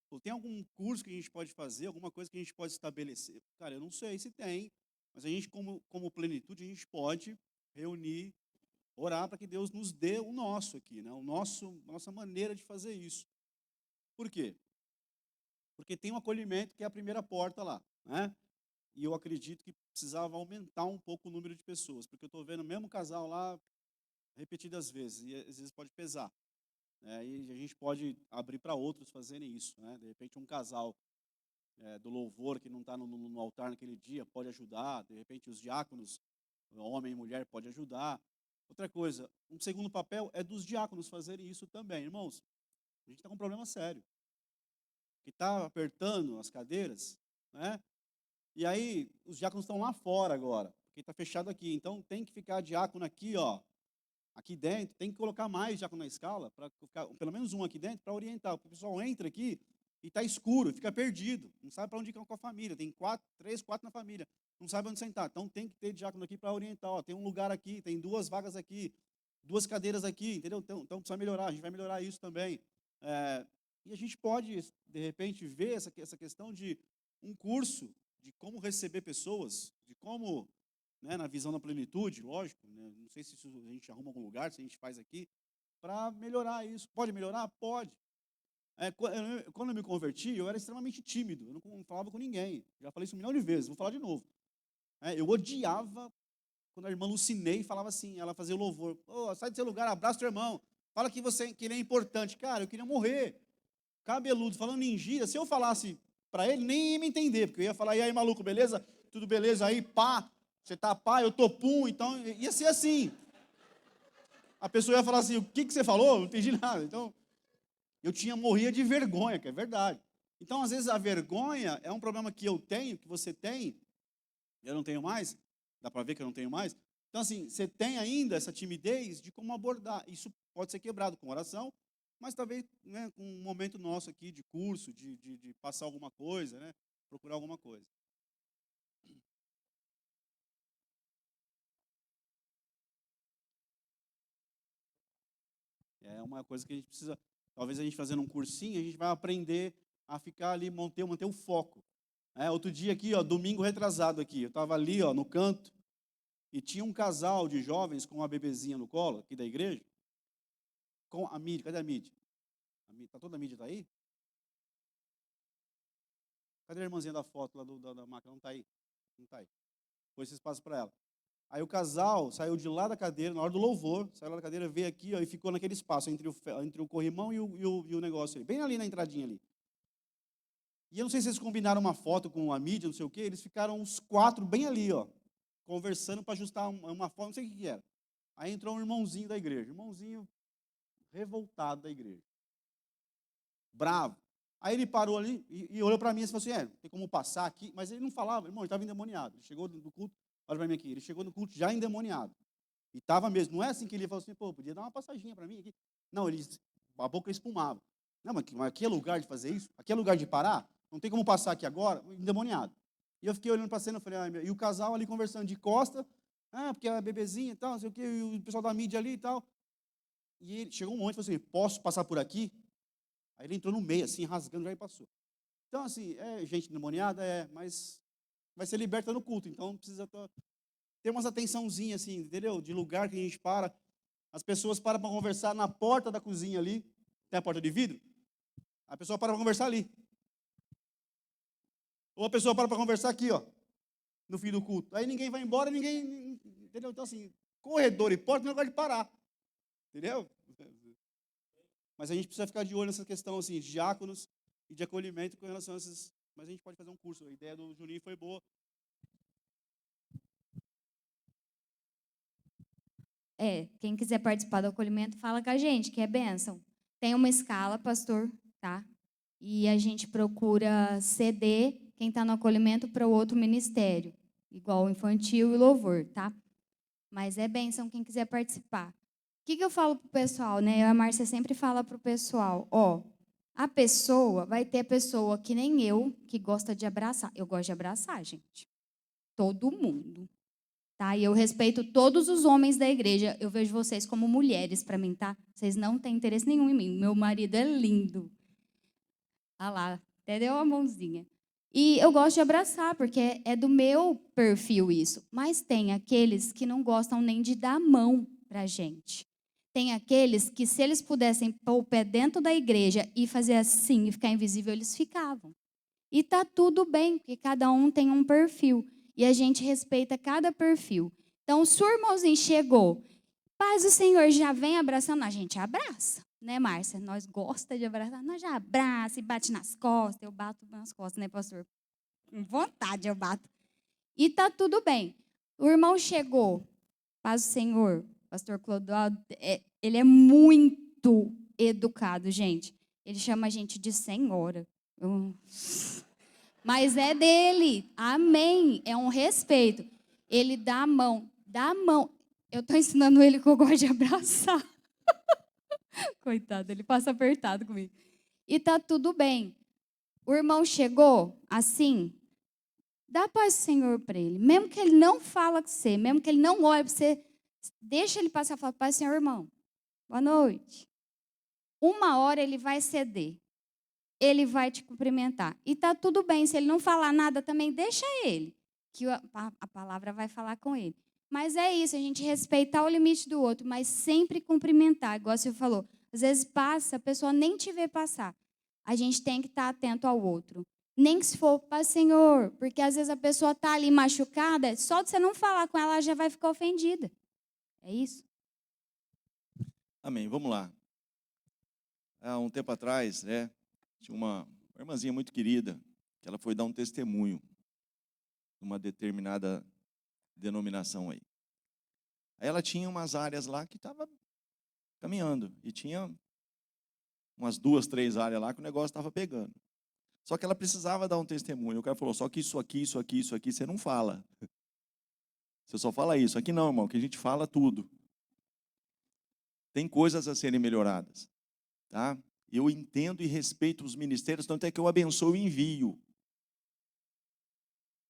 Pô, tem algum curso que a gente pode fazer, alguma coisa que a gente pode estabelecer? Cara, eu não sei se tem, mas a gente, como plenitude, a gente pode reunir, orar para que Deus nos dê o nosso aqui, né? Nossa maneira de fazer isso. Por quê? Porque tem um acolhimento que é a primeira porta lá, né? E eu acredito que precisava aumentar um pouco o número de pessoas, porque eu estou vendo o mesmo casal lá repetidas vezes, e às vezes pode pesar, né? E a gente pode abrir para outros fazerem isso, né? De repente um casal do louvor que não está no altar naquele dia pode ajudar, de repente os diáconos, homem e mulher, pode ajudar. Outra coisa, um segundo papel é dos diáconos fazerem isso também. Irmãos, a gente está com um problema sério, que está apertando as cadeiras, né? E aí, os diáconos estão lá fora agora, porque está fechado aqui. Então, tem que ficar diácono aqui, ó, aqui dentro. Tem que colocar mais diácono na escala, para ficar pelo menos um aqui dentro, para orientar. Porque o pessoal entra aqui e está escuro, fica perdido. Não sabe para onde ir com a família. Tem 3, 4 na família. Não sabe onde sentar. Então, tem que ter diácono aqui para orientar. Ó, tem um lugar aqui, tem 2 vagas aqui, 2 cadeiras aqui, entendeu? Então precisa melhorar. A gente vai melhorar isso também. E a gente pode, de repente, ver essa questão de um curso de como receber pessoas, de como, né, na visão da plenitude, lógico, né, não sei se a gente arruma algum lugar, se a gente faz aqui, para melhorar isso. Pode melhorar? Pode. Quando eu me converti, eu era extremamente tímido, eu não falava com ninguém. Já falei isso 1 milhão de vezes, vou falar de novo. Eu odiava quando a irmã Lucinei falava assim, ela fazia o louvor, sai do seu lugar, abraça o teu irmão, fala que ele é importante. Cara, eu queria morrer. Cabeludo, falando em gíria, se eu falasse para ele, nem ia me entender, porque eu ia falar, e aí, maluco, beleza? Tudo beleza aí, pá, você tá pá, eu tô pum, então ia ser assim. A pessoa ia falar assim, o que você falou? Eu não entendi nada. Então, morria de vergonha, que é verdade. Então, às vezes, a vergonha é um problema que eu tenho, que você tem, eu não tenho mais, dá para ver que eu não tenho mais. Então, assim, você tem ainda essa timidez de como abordar. Isso pode ser quebrado com oração, mas talvez, né, com um momento nosso aqui de curso, de passar alguma coisa, né, procurar alguma coisa. É uma coisa que a gente precisa, talvez a gente fazendo um cursinho, a gente vai aprender a ficar ali, manter o foco. Outro dia aqui, ó, domingo retrasado aqui, eu estava ali, ó, no canto, e tinha um casal de jovens com uma bebezinha no colo, aqui da igreja, com a Mídia. Cadê a Mídia? Tá toda a Mídia, tá aí? Cadê a irmãzinha da foto lá da máquina? Não está aí. Não está aí. Depois vocês passam para ela. Aí o casal saiu de lá da cadeira, na hora do louvor, saiu lá da cadeira, veio aqui, ó, e ficou naquele espaço entre o corrimão e o negócio ali, bem ali na entradinha ali. E eu não sei se eles combinaram uma foto com a Mídia, não sei o quê, eles ficaram os 4 bem ali, ó, conversando para ajustar uma foto, não sei o que era. Aí entrou um irmãozinho da igreja, irmãozinho revoltado da igreja, bravo. Aí ele parou ali e olhou para mim e falou assim, tem como passar aqui? Mas ele não falava, irmão, ele estava endemoniado. Ele chegou no culto, olha para mim aqui, ele chegou no culto já endemoniado. E estava mesmo, não é assim que ele falou assim, podia dar uma passadinha para mim aqui. Não, a boca espumava. Não, mas aqui é lugar de fazer isso? Aqui é lugar de parar? Não tem como passar aqui agora? Endemoniado. E eu fiquei olhando para a cena e falei, e o casal ali conversando de costa, porque a bebezinha e tal, não sei o quê, e o pessoal da mídia ali e tal. E ele chegou um momento e falou assim, posso passar por aqui? Aí ele entrou no meio, assim, rasgando, já e passou. Então, assim, gente endemoniada, mas vai ser liberta no culto, então precisa ter umas atençãozinhas, assim, entendeu? De lugar que a gente para. As pessoas param para conversar na porta da cozinha ali, tem a porta de vidro, a pessoa para conversar ali. Ou a pessoa para conversar aqui, ó, no fim do culto. Aí ninguém vai embora, entendeu? Então, assim, corredor e porta não é lugar de parar, entendeu? Mas a gente precisa ficar de olho nessa questão, assim, de diáconos e de acolhimento com relação a esses. Mas a gente pode fazer um curso. A ideia do Juninho foi boa. Quem quiser participar do acolhimento, fala com a gente, que é bênção. Tem uma escala, pastor, tá? E a gente procura ceder quem está no acolhimento para o outro ministério, igual o infantil e louvor, tá? Mas é bênção quem quiser participar. O que eu falo para o pessoal, né? A Márcia sempre fala para o pessoal, a pessoa, vai ter pessoa que nem eu, que gosta de abraçar. Eu gosto de abraçar, gente. Todo mundo. Tá? E eu respeito todos os homens da igreja. Eu vejo vocês como mulheres para mim, tá? Vocês não têm interesse nenhum em mim. Meu marido é lindo. Ah lá, até deu uma mãozinha. E eu gosto de abraçar, porque é do meu perfil isso. Mas tem aqueles que não gostam nem de dar a mão para a gente. Tem aqueles que, se eles pudessem pôr o pé dentro da igreja e fazer assim e ficar invisível, eles ficavam. E tá tudo bem, porque cada um tem um perfil. E a gente respeita cada perfil. Então, se o irmãozinho chegou, paz do Senhor, já vem abraçando, a gente abraça. Né, Márcia? Nós gosta de abraçar, nós já abraça e bate nas costas. Eu bato nas costas, né, pastor? Com vontade eu bato. E tá tudo bem. O irmão chegou, paz do Senhor, pastor Clodoaldo, ele é muito educado, gente. Ele chama a gente de senhora. Mas é dele, amém. É um respeito. Ele dá a mão, dá a mão. Eu estou ensinando ele que eu gosto de abraçar. Coitado, ele passa apertado comigo. E tá tudo bem. O irmão chegou assim, dá a paz do Senhor para ele. Mesmo que ele não fala com você, mesmo que ele não olhe para você, deixa ele passar e falar, paz do Senhor, irmão. Boa noite. Uma hora ele vai ceder. Ele vai te cumprimentar. E tá tudo bem. Se ele não falar nada também, deixa ele, que a palavra vai falar com ele. Mas é isso, a gente respeitar o limite do outro, mas sempre cumprimentar, igual você falou. Às vezes passa, a pessoa nem te vê passar. A gente tem que estar atento ao outro. Nem que se for para Senhor, porque às vezes a pessoa está ali machucada, só de você não falar com ela, ela já vai ficar ofendida. É isso? Amém, vamos lá. Há um tempo atrás, né, tinha uma irmãzinha muito querida, que ela foi dar um testemunho numa determinada denominação aí. Aí ela tinha umas áreas lá que estava caminhando, e tinha umas 2, 3 áreas lá que o negócio estava pegando. Só que ela precisava dar um testemunho. O cara falou, só que isso aqui, isso aqui, isso aqui, você não fala. Você só fala isso. Aqui não, irmão, que a gente fala tudo. Tem coisas a serem melhoradas. Tá? Eu entendo e respeito os ministérios, tanto é que eu abençoo e envio.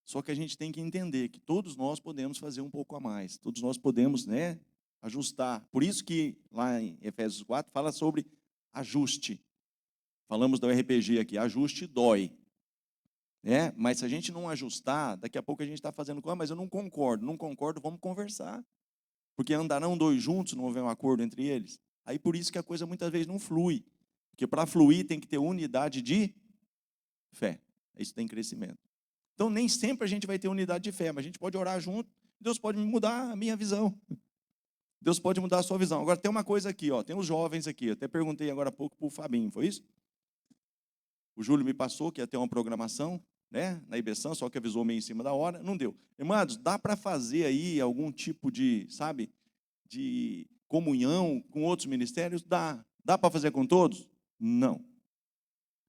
Só que a gente tem que entender que todos nós podemos fazer um pouco a mais. Todos nós podemos, né, ajustar. Por isso que lá em Efésios 4 fala sobre ajuste. Falamos do RPG aqui, ajuste dói. Né? Mas se a gente não ajustar, daqui a pouco a gente está fazendo coisa, mas eu não concordo, vamos conversar. Porque andarão 2 juntos, não houver um acordo entre eles. Aí por isso que a coisa muitas vezes não flui. Porque para fluir tem que ter unidade de fé. Isso tem crescimento. Então nem sempre a gente vai ter unidade de fé, mas a gente pode orar junto, Deus pode mudar a minha visão. Deus pode mudar a sua visão. Agora tem uma coisa aqui, ó, tem os jovens aqui, eu até perguntei agora há pouco para o Fabinho, foi isso? O Júlio me passou que ia ter uma programação, né, na IBSAM, só que avisou meio em cima da hora, não deu. Irmãos, dá para fazer aí algum tipo de, sabe, de comunhão com outros ministérios? Dá. Dá para fazer com todos? Não.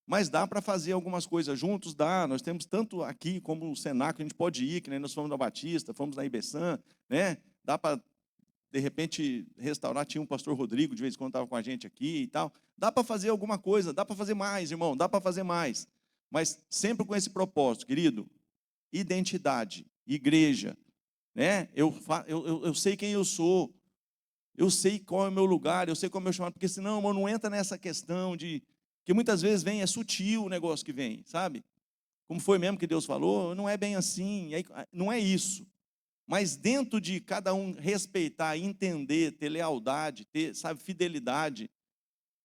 Mas dá para fazer algumas coisas juntos? Dá. Nós temos tanto aqui como o Senac, a gente pode ir, que nem nós fomos na Batista, fomos na IBSAM, né? Dá para, de repente, restaurar. Tinha um pastor Rodrigo, de vez em quando estava com a gente aqui e tal. Dá para fazer alguma coisa, dá para fazer mais, irmão, dá para fazer mais. Mas sempre com esse propósito, querido, identidade, igreja, né? Eu sei quem eu sou, eu sei qual é o meu lugar, eu sei qual é o meu chamado, porque senão, irmão, não entra nessa questão de... que muitas vezes vem, é sutil o negócio que vem, sabe? Como foi mesmo que Deus falou, não é bem assim, não é isso. Mas dentro de cada um respeitar, entender, ter lealdade, ter, sabe, fidelidade,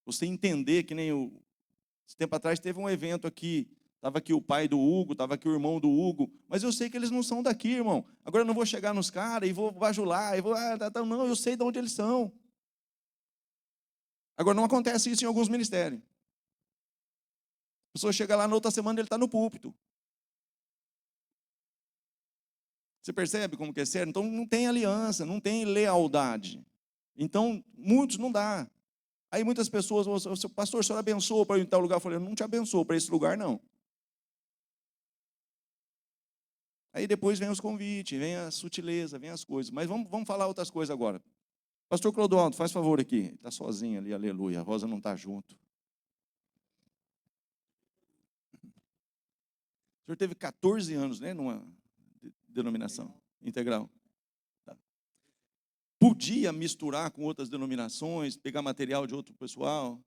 você entender que nem esse tempo atrás teve um evento aqui, estava aqui o pai do Hugo, estava aqui o irmão do Hugo, mas eu sei que eles não são daqui, irmão. Agora eu não vou chegar nos caras e vou bajular, não, eu sei de onde eles são. Agora não acontece isso em alguns ministérios. A pessoa chega lá na outra semana, ele está no púlpito. Você percebe como que é sério? Então não tem aliança, não tem lealdade. Então, muitos não dá. Aí muitas pessoas, pastor, o senhor abençoou para ir em tal lugar? Eu falei, eu não te abençoo para esse lugar, não. Aí depois vem os convites, vem a sutileza, vem as coisas. Mas vamos falar outras coisas agora. Pastor Clodoaldo, faz favor aqui. Ele está sozinho ali, aleluia. A Rosa não está junto. O senhor teve 14 anos, né, numa denominação integral. Tá. Podia misturar com outras denominações, pegar material de outro pessoal?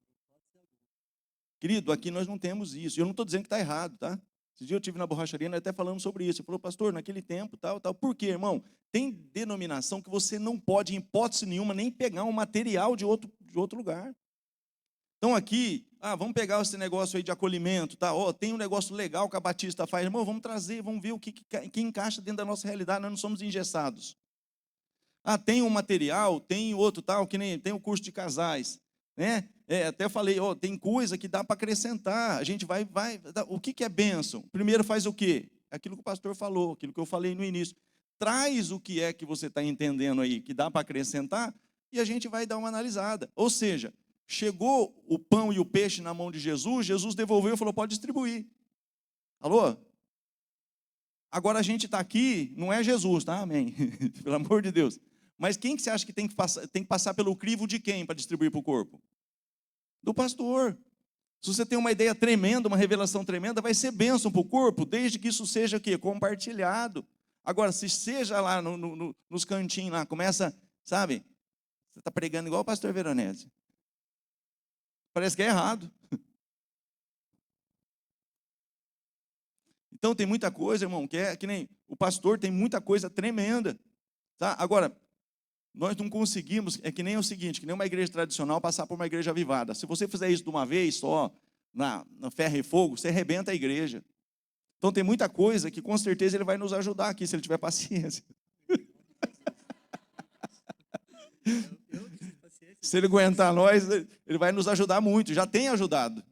Querido, aqui nós não temos isso. Eu não estou dizendo que está errado, tá? Esse dia eu estive na borracharia, nós até falamos sobre isso. Ele falou, pastor, naquele tempo, tal, tal. Por quê, irmão? Tem denominação que você não pode, em hipótese nenhuma, nem pegar um material de outro lugar. Então aqui, vamos pegar esse negócio aí de acolhimento, tá? Tem um negócio legal que a Batista faz. Irmão, vamos trazer, vamos ver o que encaixa dentro da nossa realidade. Nós não somos engessados. Tem um material, tem outro tal, que nem tem o curso de casais, né? Até falei, tem coisa que dá para acrescentar. A gente vai. O que é bênção? Primeiro faz o quê? Aquilo que o pastor falou, aquilo que eu falei no início. Traz o que é que você está entendendo aí, que dá para acrescentar, e a gente vai dar uma analisada. Ou seja, chegou o pão e o peixe na mão de Jesus, Jesus devolveu e falou, pode distribuir. Alô? Agora a gente está aqui, não é Jesus, tá? Amém. Pelo amor de Deus. Mas quem que você acha que tem que passar pelo crivo de quem para distribuir para o corpo? Do pastor. Se você tem uma ideia tremenda, uma revelação tremenda, vai ser bênção para o corpo, desde que isso seja o quê? Compartilhado. Agora, se seja lá nos cantinhos, lá, começa, sabe? Você está pregando igual o pastor Veronese. Parece que é errado. Então, tem muita coisa, irmão, que nem o pastor tem muita coisa tremenda. Tá? Agora, nós não conseguimos, é que nem o seguinte, que nem uma igreja tradicional passar por uma igreja avivada. Se você fizer isso de uma vez só, na ferro e fogo, você arrebenta a igreja. Então tem muita coisa que com certeza ele vai nos ajudar aqui, se ele tiver paciência. Se ele aguentar nós, ele vai nos ajudar muito, já tem ajudado.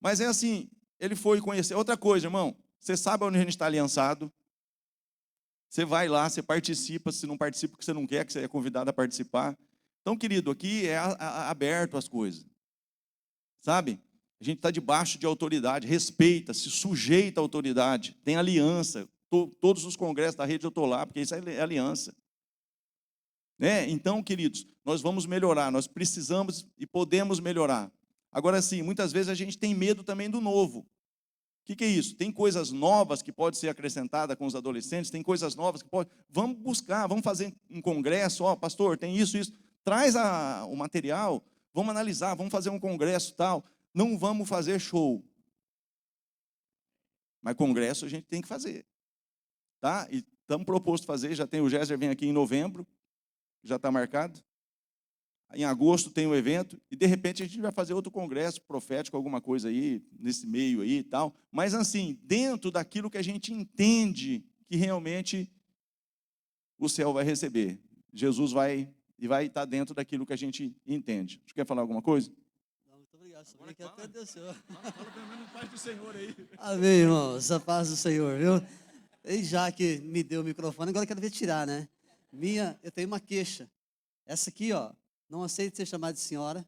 Mas é assim, ele foi conhecer. Outra coisa, irmão, você sabe onde a gente está aliançado. Você vai lá, você participa, se não participa porque você não quer, que você é convidado a participar. Então, querido, aqui é aberto as coisas. Sabe? A gente está debaixo de autoridade, respeita, se sujeita à autoridade, tem aliança. Todos os congressos da rede eu estou lá, porque isso é aliança. Né? Então, queridos, nós vamos melhorar, nós precisamos e podemos melhorar. Agora sim, muitas vezes a gente tem medo também do novo. O que é isso? Tem coisas novas que podem ser acrescentadas com os adolescentes, tem coisas novas que podem... Vamos buscar, vamos fazer um congresso, pastor, tem isso. Traz o material, vamos analisar, vamos fazer um congresso tal. Não vamos fazer show. Mas congresso a gente tem que fazer. Tá? E estamos proposto fazer, já tem o Géser vem aqui em novembro, já está marcado. Em agosto tem um evento, e de repente a gente vai fazer outro congresso profético, alguma coisa aí, nesse meio aí e tal. Mas assim, dentro daquilo que a gente entende que realmente o céu vai receber. Jesus vai estar dentro daquilo que a gente entende. Você quer falar alguma coisa? Não, muito obrigado. Sabia que até Deus, Senhor. Fala pelo menos paz do Senhor aí. Amém, irmãos. A paz do Senhor, viu? E já que me deu o microfone, agora eu quero ver tirar, né? Eu tenho uma queixa. Essa aqui, ó, não aceito ser chamada de senhora.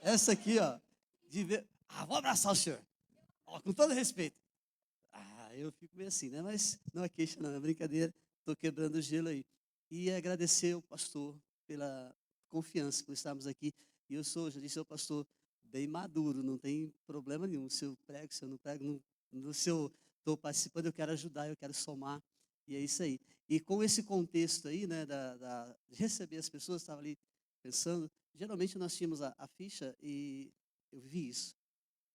Essa aqui, ó, vou abraçar o senhor. Ó, com todo respeito. Eu fico meio assim, né? Mas não é queixa, não, é brincadeira. Estou quebrando o gelo aí. E agradecer ao pastor pela confiança por estarmos aqui. E eu já disse ao pastor, bem maduro, não tem problema nenhum. Se eu prego, se eu não prego, se eu estou participando, eu quero ajudar, eu quero somar. E é isso aí. E com esse contexto aí, né, de receber as pessoas, estava ali pensando, geralmente nós tínhamos a ficha e eu vi isso.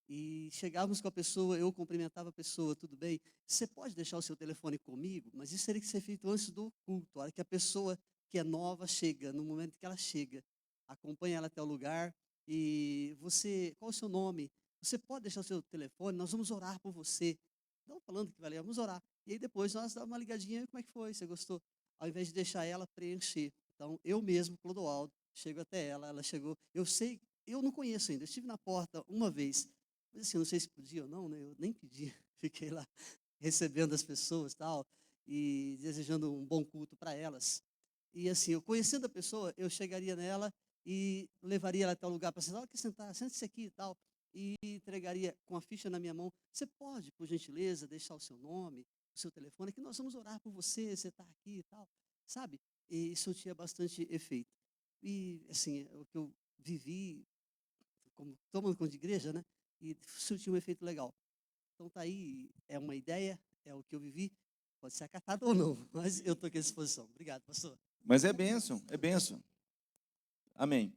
E chegávamos com a pessoa, eu cumprimentava a pessoa, tudo bem? Você pode deixar o seu telefone comigo? Mas isso teria que ser feito antes do culto. A hora que a pessoa que é nova chega, no momento que ela chega, acompanha ela até o lugar e qual é o seu nome? Você pode deixar o seu telefone, nós vamos orar por você. Não falando que vamos orar. E aí depois nós damos uma ligadinha, como é que foi? Você gostou? Ao invés de deixar ela preencher. Então, eu mesmo, Clodoaldo, chego até ela chegou. Eu não conheço ainda, eu estive na porta uma vez, mas assim, eu não sei se podia ou não, né? Eu nem pedi, fiquei lá recebendo as pessoas tal, e desejando um bom culto para elas. E assim, eu conhecendo a pessoa, eu chegaria nela e levaria ela até o lugar para sentar, quer sentar, sente-se aqui e tal, e entregaria com a ficha na minha mão. Você pode, por gentileza, deixar o seu nome, o seu telefone, que nós vamos orar por você está aqui e tal, sabe? E isso tinha bastante efeito. E assim, o que eu vivi, tomando conta de igreja, né? E isso tinha um efeito legal. Então tá aí, é uma ideia, é o que eu vivi, pode ser acatado ou não, mas eu estou aqui à disposição. Obrigado, pastor. Mas é bênção, é bênção. Amém.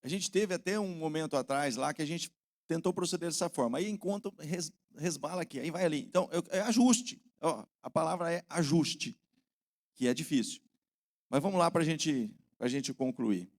A gente teve até um momento atrás lá que a gente tentou proceder dessa forma. Aí encontra, resbala aqui, aí vai ali. Então, é ajuste. Ó, a palavra é ajuste, que é difícil. Mas vamos lá para a gente concluir.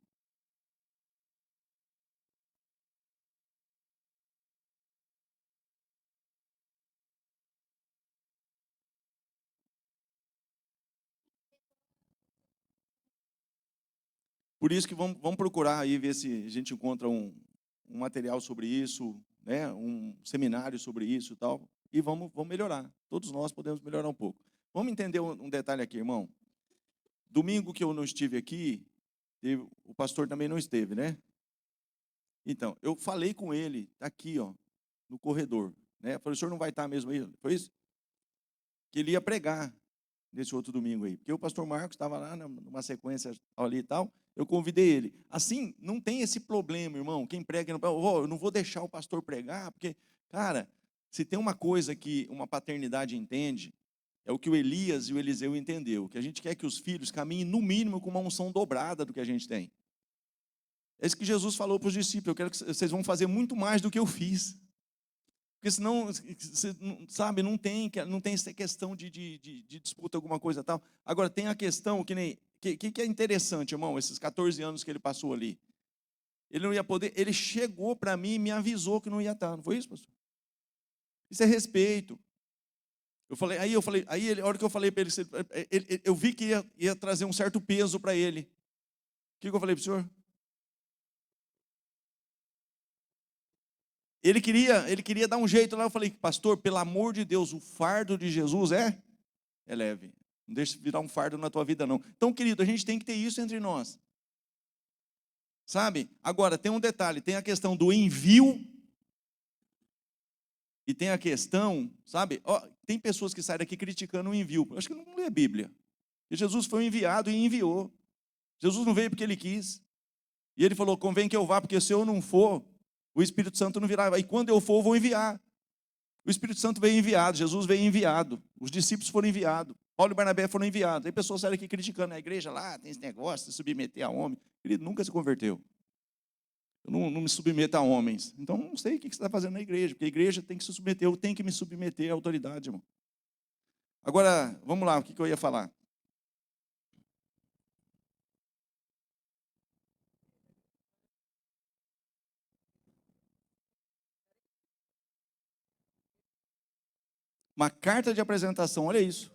Por isso que vamos procurar aí ver se a gente encontra um material sobre isso, né? Um seminário sobre isso e tal, e vamos melhorar. Todos nós podemos melhorar um pouco. Vamos entender um detalhe aqui, irmão. Domingo que eu não estive aqui, o pastor também não esteve, né? Então, eu falei com ele, aqui, ó, no corredor, né? Eu falei, o senhor não vai estar mesmo aí? Foi isso? Que ele ia pregar nesse outro domingo aí. Porque o pastor Marcos estava lá numa sequência ali e tal, eu convidei ele. Assim, não tem esse problema, irmão. Quem prega, eu não vou deixar o pastor pregar, porque, cara, se tem uma coisa que uma paternidade entende, é o que o Elias e o Eliseu entendeu, que a gente quer que os filhos caminhem, no mínimo, com uma unção dobrada do que a gente tem. É isso que Jesus falou para os discípulos, eu quero que vocês vão fazer muito mais do que eu fiz. Porque senão, você, sabe, não tem essa questão de disputa, alguma coisa e tal. Agora, tem a questão que é interessante, irmão, esses 14 anos que ele passou ali. Ele não ia poder, ele chegou para mim e me avisou que não ia estar. Não foi isso, pastor? Isso é respeito. Aí a hora que eu falei para ele, eu vi que ia trazer um certo peso para ele. O que eu falei para o senhor? Ele queria dar um jeito lá. Eu falei, pastor, pelo amor de Deus, o fardo de Jesus é leve. Não deixe virar um fardo na tua vida, não. Então, querido, a gente tem que ter isso entre nós. Sabe? Agora, tem um detalhe, tem a questão do envio e tem a questão, sabe? Ó, tem pessoas que saem daqui criticando o envio. Eu acho que não lê a Bíblia. E Jesus foi enviado e enviou. Jesus não veio porque ele quis. E ele falou, convém que eu vá, porque se eu não for, o Espírito Santo não virá. E quando eu for, eu vou enviar. O Espírito Santo veio enviado, Jesus veio enviado. Os discípulos foram enviados. Paulo e Barnabé foram enviados. Aí pessoas saíram aqui criticando a igreja lá, tem esse negócio de submeter a homem. Querido, nunca se converteu. Eu não me submeto a homens. Então, não sei o que você está fazendo na igreja, porque a igreja tem que se submeter, eu tenho que me submeter à autoridade, irmão. Agora, vamos lá, o que eu ia falar? Uma carta de apresentação, olha isso.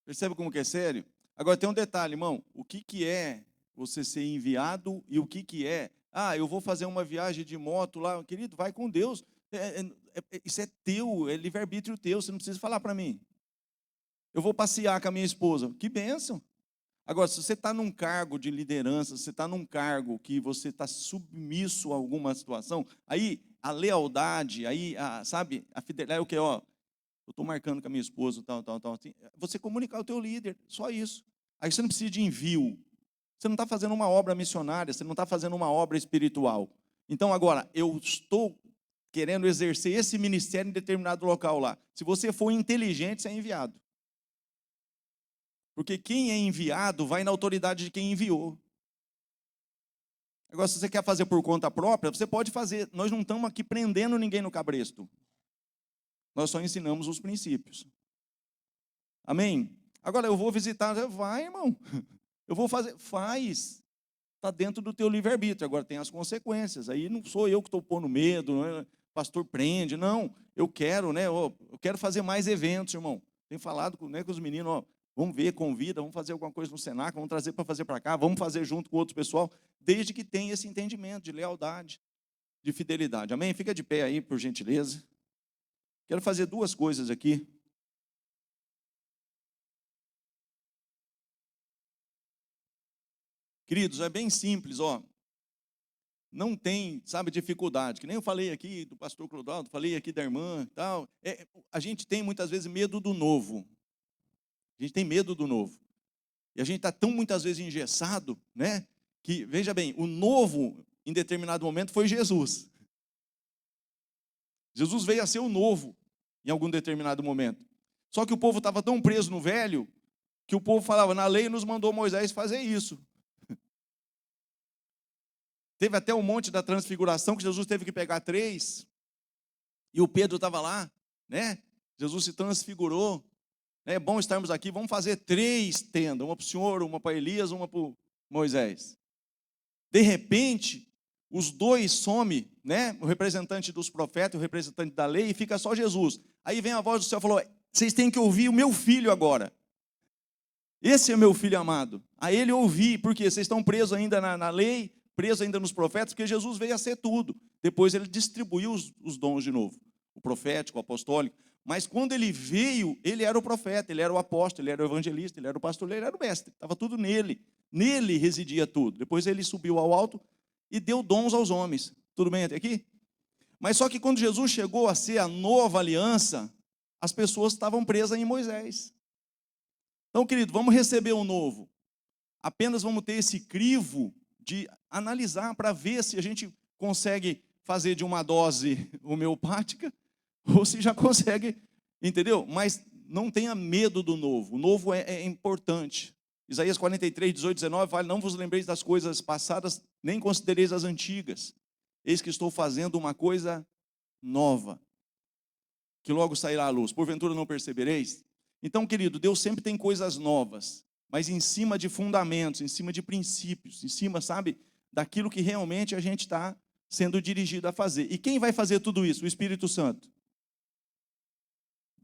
Percebe como que é sério? Agora tem um detalhe, irmão. O que é você ser enviado e o que é? Ah, eu vou fazer uma viagem de moto lá. Querido, vai com Deus. Isso é teu, é livre-arbítrio teu. Você não precisa falar para mim. Eu vou passear com a minha esposa. Que bênção. Agora, se você está num cargo de liderança, se você está num cargo que você está submisso a alguma situação, aí a lealdade, aí, sabe, a fidelidade é o que? Ó, eu estou marcando com a minha esposa, tal. Assim, você comunicar ao teu líder, só isso. Aí você não precisa de envio. Você não está fazendo uma obra missionária, você não está fazendo uma obra espiritual. Então, agora, eu estou querendo exercer esse ministério em determinado local lá. Se você for inteligente, você é enviado. Porque quem é enviado vai na autoridade de quem enviou. Agora, se você quer fazer por conta própria, você pode fazer. Nós não estamos aqui prendendo ninguém no cabresto. Nós só ensinamos os princípios. Amém? Agora, eu vou visitar. Vai, irmão. Eu vou fazer. Faz. Está dentro do teu livre-arbítrio. Agora, tem as consequências. Aí não sou eu que estou pondo medo. Não é? Pastor prende. Não. Eu quero, né? Eu quero fazer mais eventos, irmão. Tenho falado com os meninos, ó. Vamos ver, convida, vamos fazer alguma coisa no Senac, vamos trazer para fazer para cá, vamos fazer junto com outro pessoal, desde que tenha esse entendimento de lealdade, de fidelidade. Amém? Fica de pé aí, por gentileza. Quero fazer duas coisas aqui. Queridos, é bem simples, ó. não tem, sabe, dificuldade. Que nem eu falei aqui do pastor Clodoaldo, falei aqui da irmã e tal. A gente tem muitas vezes medo do novo. A gente tem medo do novo. E a gente está tão muitas vezes engessado, né? Que, veja bem, o novo, em determinado momento, foi Jesus. Jesus veio a ser o novo, em algum determinado momento. Só que o povo estava tão preso no velho, que o povo falava, na lei nos mandou Moisés fazer isso. Teve até o monte da transfiguração, que Jesus teve que pegar 3, e o Pedro estava lá, né? Jesus se transfigurou. É bom estarmos aqui, vamos fazer 3 tendas, uma para o Senhor, uma para Elias, uma para Moisés. De repente, os 2 somem, né? O representante dos profetas, o representante da lei, e fica só Jesus. Aí vem a voz do céu e falou, vocês têm que ouvir o meu filho agora. Esse é meu filho amado. A ele ouvi, porque vocês estão presos ainda na lei, presos ainda nos profetas, porque Jesus veio a ser tudo. Depois ele distribuiu os dons de novo, o profético, o apostólico. Mas quando ele veio, ele era o profeta, ele era o apóstolo, ele era o evangelista, ele era o pastor, ele era o mestre. Estava tudo nele. Nele residia tudo. Depois ele subiu ao alto e deu dons aos homens. Tudo bem até aqui? Mas só que quando Jesus chegou a ser a nova aliança, as pessoas estavam presas em Moisés. Então, querido, vamos receber o novo. Apenas vamos ter esse crivo de analisar para ver se a gente consegue fazer de uma dose homeopática ou se já consegue, entendeu? Mas não tenha medo do novo. O novo é importante. Isaías 43, 18, 19 fala, não vos lembreis das coisas passadas, nem considereis as antigas. Eis que estou fazendo uma coisa nova, que logo sairá à luz. Porventura não percebereis? Então, querido, Deus sempre tem coisas novas, mas em cima de fundamentos, em cima de princípios, em cima, sabe, daquilo que realmente a gente está sendo dirigido a fazer. E quem vai fazer tudo isso? O Espírito Santo.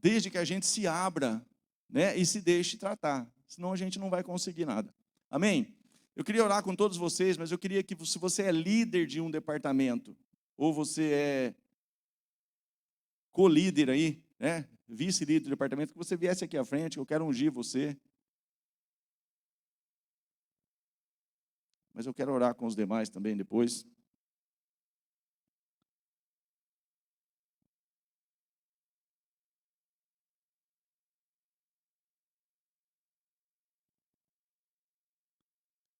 Desde que a gente se abra, né, e se deixe tratar, senão a gente não vai conseguir nada. Amém? Eu queria orar com todos vocês, mas eu queria que, se você é líder de um departamento, ou você é co-líder aí, né, vice-líder do departamento, que você viesse aqui à frente, eu quero ungir você. Mas eu quero orar com os demais também depois.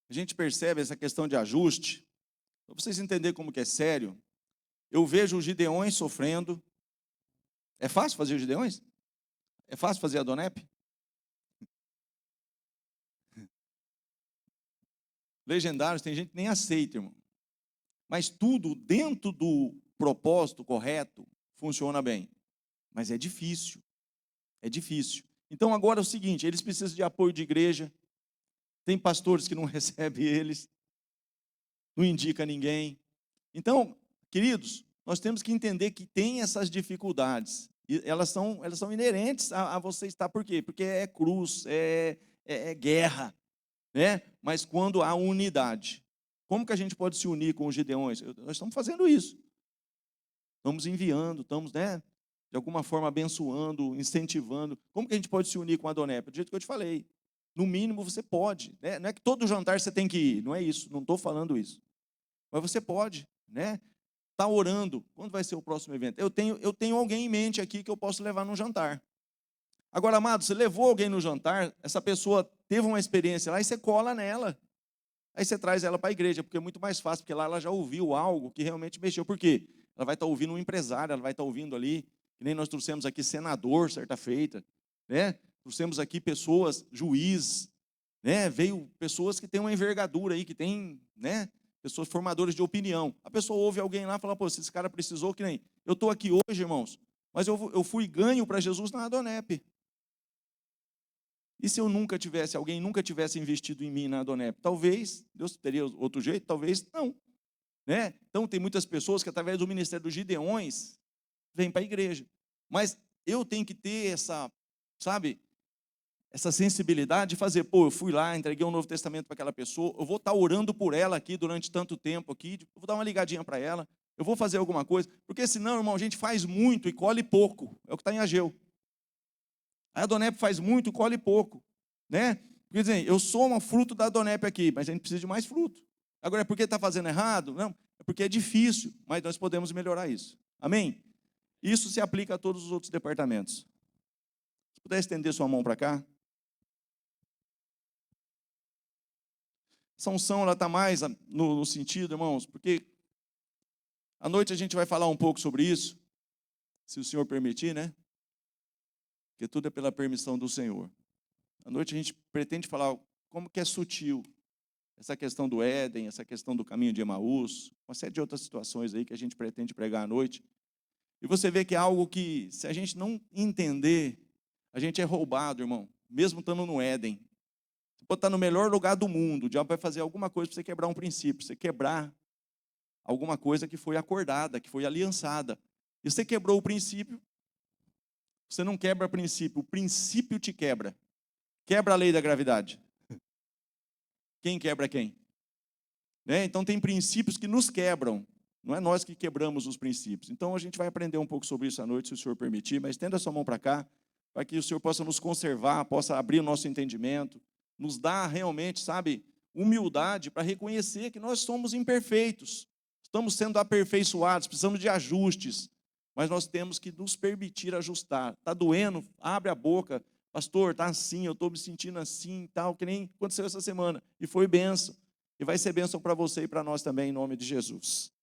A gente percebe essa questão de ajuste, para vocês entenderem como que é sério. Eu vejo os Gideões sofrendo. É fácil fazer os Gideões? É fácil fazer a Adonep? Legendários, tem gente que nem aceita, irmão. Mas tudo dentro do propósito correto funciona bem. Mas é difícil. É difícil. Então agora é o seguinte, eles precisam de apoio de igreja. Tem pastores que não recebem eles, não indica ninguém. Então, queridos, nós temos que entender que tem essas dificuldades. E elas são inerentes a você estar. Por quê? Porque é cruz, é guerra. Né? Mas quando há unidade. Como que a gente pode se unir com os Gideões? Nós estamos fazendo isso. Estamos enviando, estamos, né, de alguma forma abençoando, incentivando. Como que a gente pode se unir com a Adonep? Do jeito que eu te falei. No mínimo você pode, né? Não é que todo jantar você tem que ir, não é isso, não estou falando isso. Mas você pode, né? Está orando. Quando vai ser o próximo evento? Eu tenho alguém em mente aqui que eu posso levar num jantar. Agora, amado, você levou alguém no jantar, essa pessoa teve uma experiência lá e você cola nela. Aí você traz ela para a igreja, porque é muito mais fácil, porque lá ela já ouviu algo que realmente mexeu. Por quê? Ela vai estar ouvindo um empresário, ela vai estar ouvindo ali, que nem nós trouxemos aqui senador, certa feita, né? Trouxemos aqui pessoas, juízes, né? Veio pessoas que têm uma envergadura aí, que tem, né? Pessoas formadoras de opinião. A pessoa ouve alguém lá e fala, pô, se esse cara precisou, que nem, eu estou aqui hoje, irmãos, mas eu fui ganho para Jesus na Adonep. E se eu nunca tivesse, alguém nunca tivesse investido em mim na Adonep? Talvez, Deus teria outro jeito, talvez não. Né? Então, tem muitas pessoas que, através do ministério dos Gideões, vêm para a igreja. Mas eu tenho que ter essa, sabe, essa sensibilidade de fazer, pô, eu fui lá, entreguei um Novo Testamento para aquela pessoa, eu vou estar orando por ela aqui durante tanto tempo aqui, eu vou dar uma ligadinha para ela, eu vou fazer alguma coisa, porque senão, irmão, a gente faz muito e colhe pouco, é o que está em Ageu. A Adonep faz muito e colhe pouco, né? Quer dizer, eu sou um fruto da Adonep aqui, mas a gente precisa de mais fruto. Agora, é porque está fazendo errado? Não, É porque é difícil, mas nós podemos melhorar isso. Amém? Isso se aplica a todos os outros departamentos. Se puder estender sua mão para cá. Essa unção, ela está mais no sentido, irmãos, porque à noite a gente vai falar um pouco sobre isso, se o Senhor permitir, né? Porque tudo é pela permissão do Senhor. À noite a gente pretende falar como que é sutil essa questão do Éden, essa questão do caminho de Emaús, uma série de outras situações aí que a gente pretende pregar à noite. E você vê que é algo que, se a gente não entender, a gente é roubado, irmão, mesmo estando no Éden. Você pode estar no melhor lugar do mundo, o diabo vai fazer alguma coisa para você quebrar um princípio, você quebrar alguma coisa que foi acordada, que foi aliançada. E você quebrou o princípio, você não quebra princípio, o princípio te quebra. Quebra a lei da gravidade. Quem quebra quem? Né? Então tem princípios que nos quebram. Não é nós que quebramos os princípios. Então a gente vai aprender um pouco sobre isso à noite, se o Senhor permitir, mas estenda a sua mão para cá, para que o Senhor possa nos conservar, possa abrir o nosso entendimento, nos dar realmente, sabe, humildade para reconhecer que nós somos imperfeitos, estamos sendo aperfeiçoados, precisamos de ajustes, mas nós temos que nos permitir ajustar. Está doendo? Abre a boca. Pastor, está assim, eu estou me sentindo assim, tal, que nem aconteceu essa semana. E foi bênção. E vai ser bênção para você e para nós também, em nome de Jesus.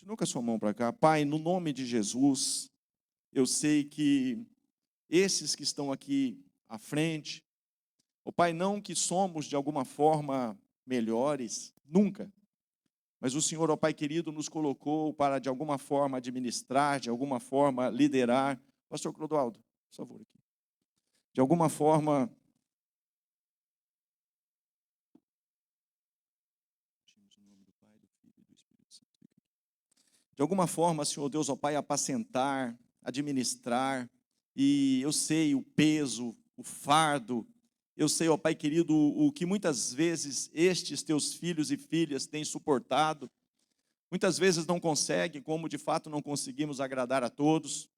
Continua com a sua mão para cá. Pai, no nome de Jesus, eu sei que esses que estão aqui à frente, ó Pai, não que somos de alguma forma melhores, nunca. Mas o Senhor, ó Pai querido, nos colocou para de alguma forma administrar, de alguma forma liderar. Pastor Clodoaldo, por favor, aqui. De alguma forma, de alguma forma, Senhor Deus, ó Pai, apacentar, administrar, e eu sei o peso, o fardo, eu sei, ó Pai querido, o que muitas vezes estes teus filhos e filhas têm suportado, muitas vezes não conseguem, como de fato não conseguimos agradar a todos.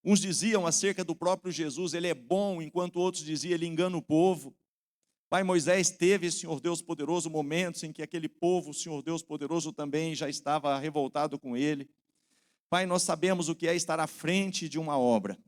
Uns diziam acerca do próprio Jesus, ele é bom, enquanto outros diziam, ele engana o povo. Pai, Moisés teve, Senhor Deus poderoso, momentos em que aquele povo, Senhor Deus poderoso, também já estava revoltado com ele. Pai, nós sabemos o que é estar à frente de uma obra.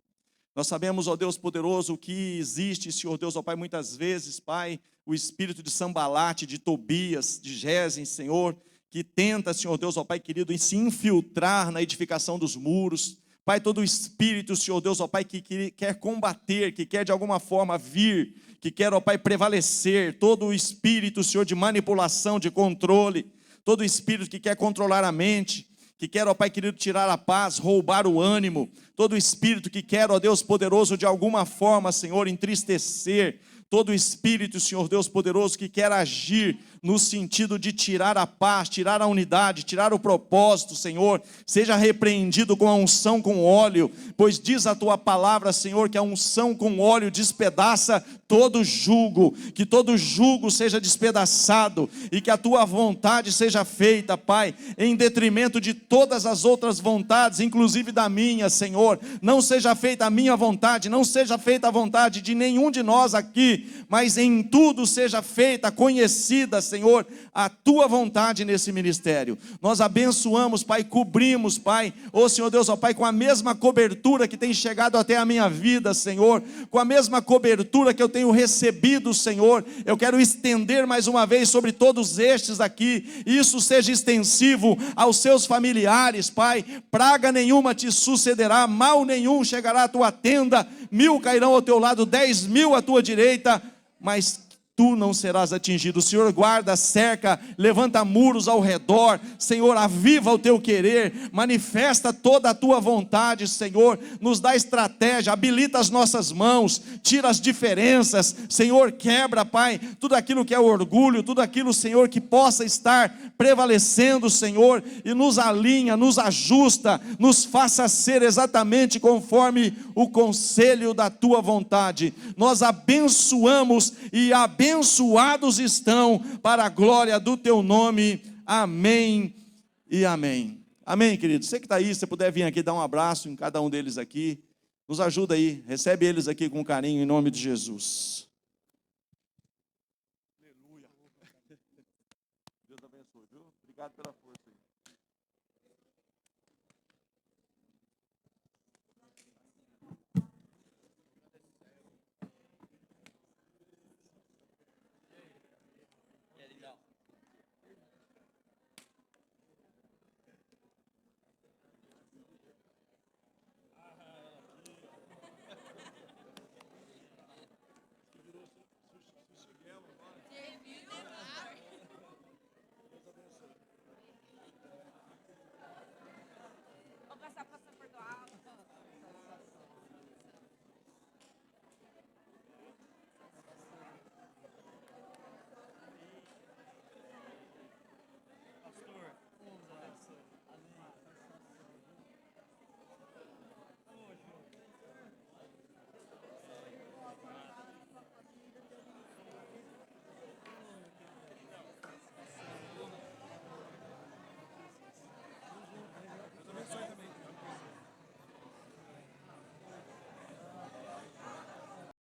Nós sabemos, ó Deus poderoso, o que existe, Senhor Deus, ó Pai, muitas vezes, Pai, o espírito de Sambalate, de Tobias, de Gesem, Senhor, que tenta, Senhor Deus, ó Pai querido, em se infiltrar na edificação dos muros, Pai, todo espírito, Senhor Deus, ó Pai, que quer combater, que quer de alguma forma vir, que quer, ó Pai, prevalecer, todo espírito, Senhor, de manipulação, de controle, todo espírito que quer controlar a mente, que quer, ó Pai querido, tirar a paz, roubar o ânimo, todo espírito que quer, ó Deus poderoso, de alguma forma, Senhor, entristecer, todo espírito, Senhor Deus poderoso, que quer agir no sentido de tirar a paz, tirar a unidade, tirar o propósito, Senhor, seja repreendido com a unção com óleo, pois diz a tua palavra, Senhor, que a unção com óleo despedaça todo jugo, que todo jugo seja despedaçado e que a tua vontade seja feita, Pai, em detrimento de todas as outras vontades, inclusive da minha, Senhor. Não seja feita a minha vontade, não seja feita a vontade de nenhum de nós aqui, mas em tudo seja feita, conhecida, Senhor, a tua vontade nesse ministério. Nós abençoamos, Pai, cobrimos, Pai, ó Senhor Deus, ó Pai, com a mesma cobertura que tem chegado até a minha vida, Senhor, com a mesma cobertura que eu tenho recebido, Senhor, eu quero estender mais uma vez sobre todos estes aqui, isso seja extensivo aos seus familiares, Pai, praga nenhuma te sucederá, mal nenhum chegará à tua tenda, 1000 cairão ao teu lado, 10.000 à tua direita, mas tu não serás atingido. O Senhor guarda, cerca, levanta muros ao redor, Senhor, aviva o teu querer, manifesta toda a tua vontade, Senhor, nos dá estratégia, habilita as nossas mãos, tira as diferenças, Senhor, quebra, Pai, tudo aquilo que é orgulho, tudo aquilo, Senhor, que possa estar prevalecendo, Senhor, e nos alinha, nos ajusta, nos faça ser exatamente conforme o conselho da tua vontade. Nós abençoamos e abençoados estão para a glória do teu nome. Amém e amém. Amém, querido. Você que está aí, se você puder vir aqui dar um abraço em cada um deles aqui, nos ajuda aí, recebe eles aqui com carinho em nome de Jesus. Aleluia. Deus abençoe, viu? Obrigado pela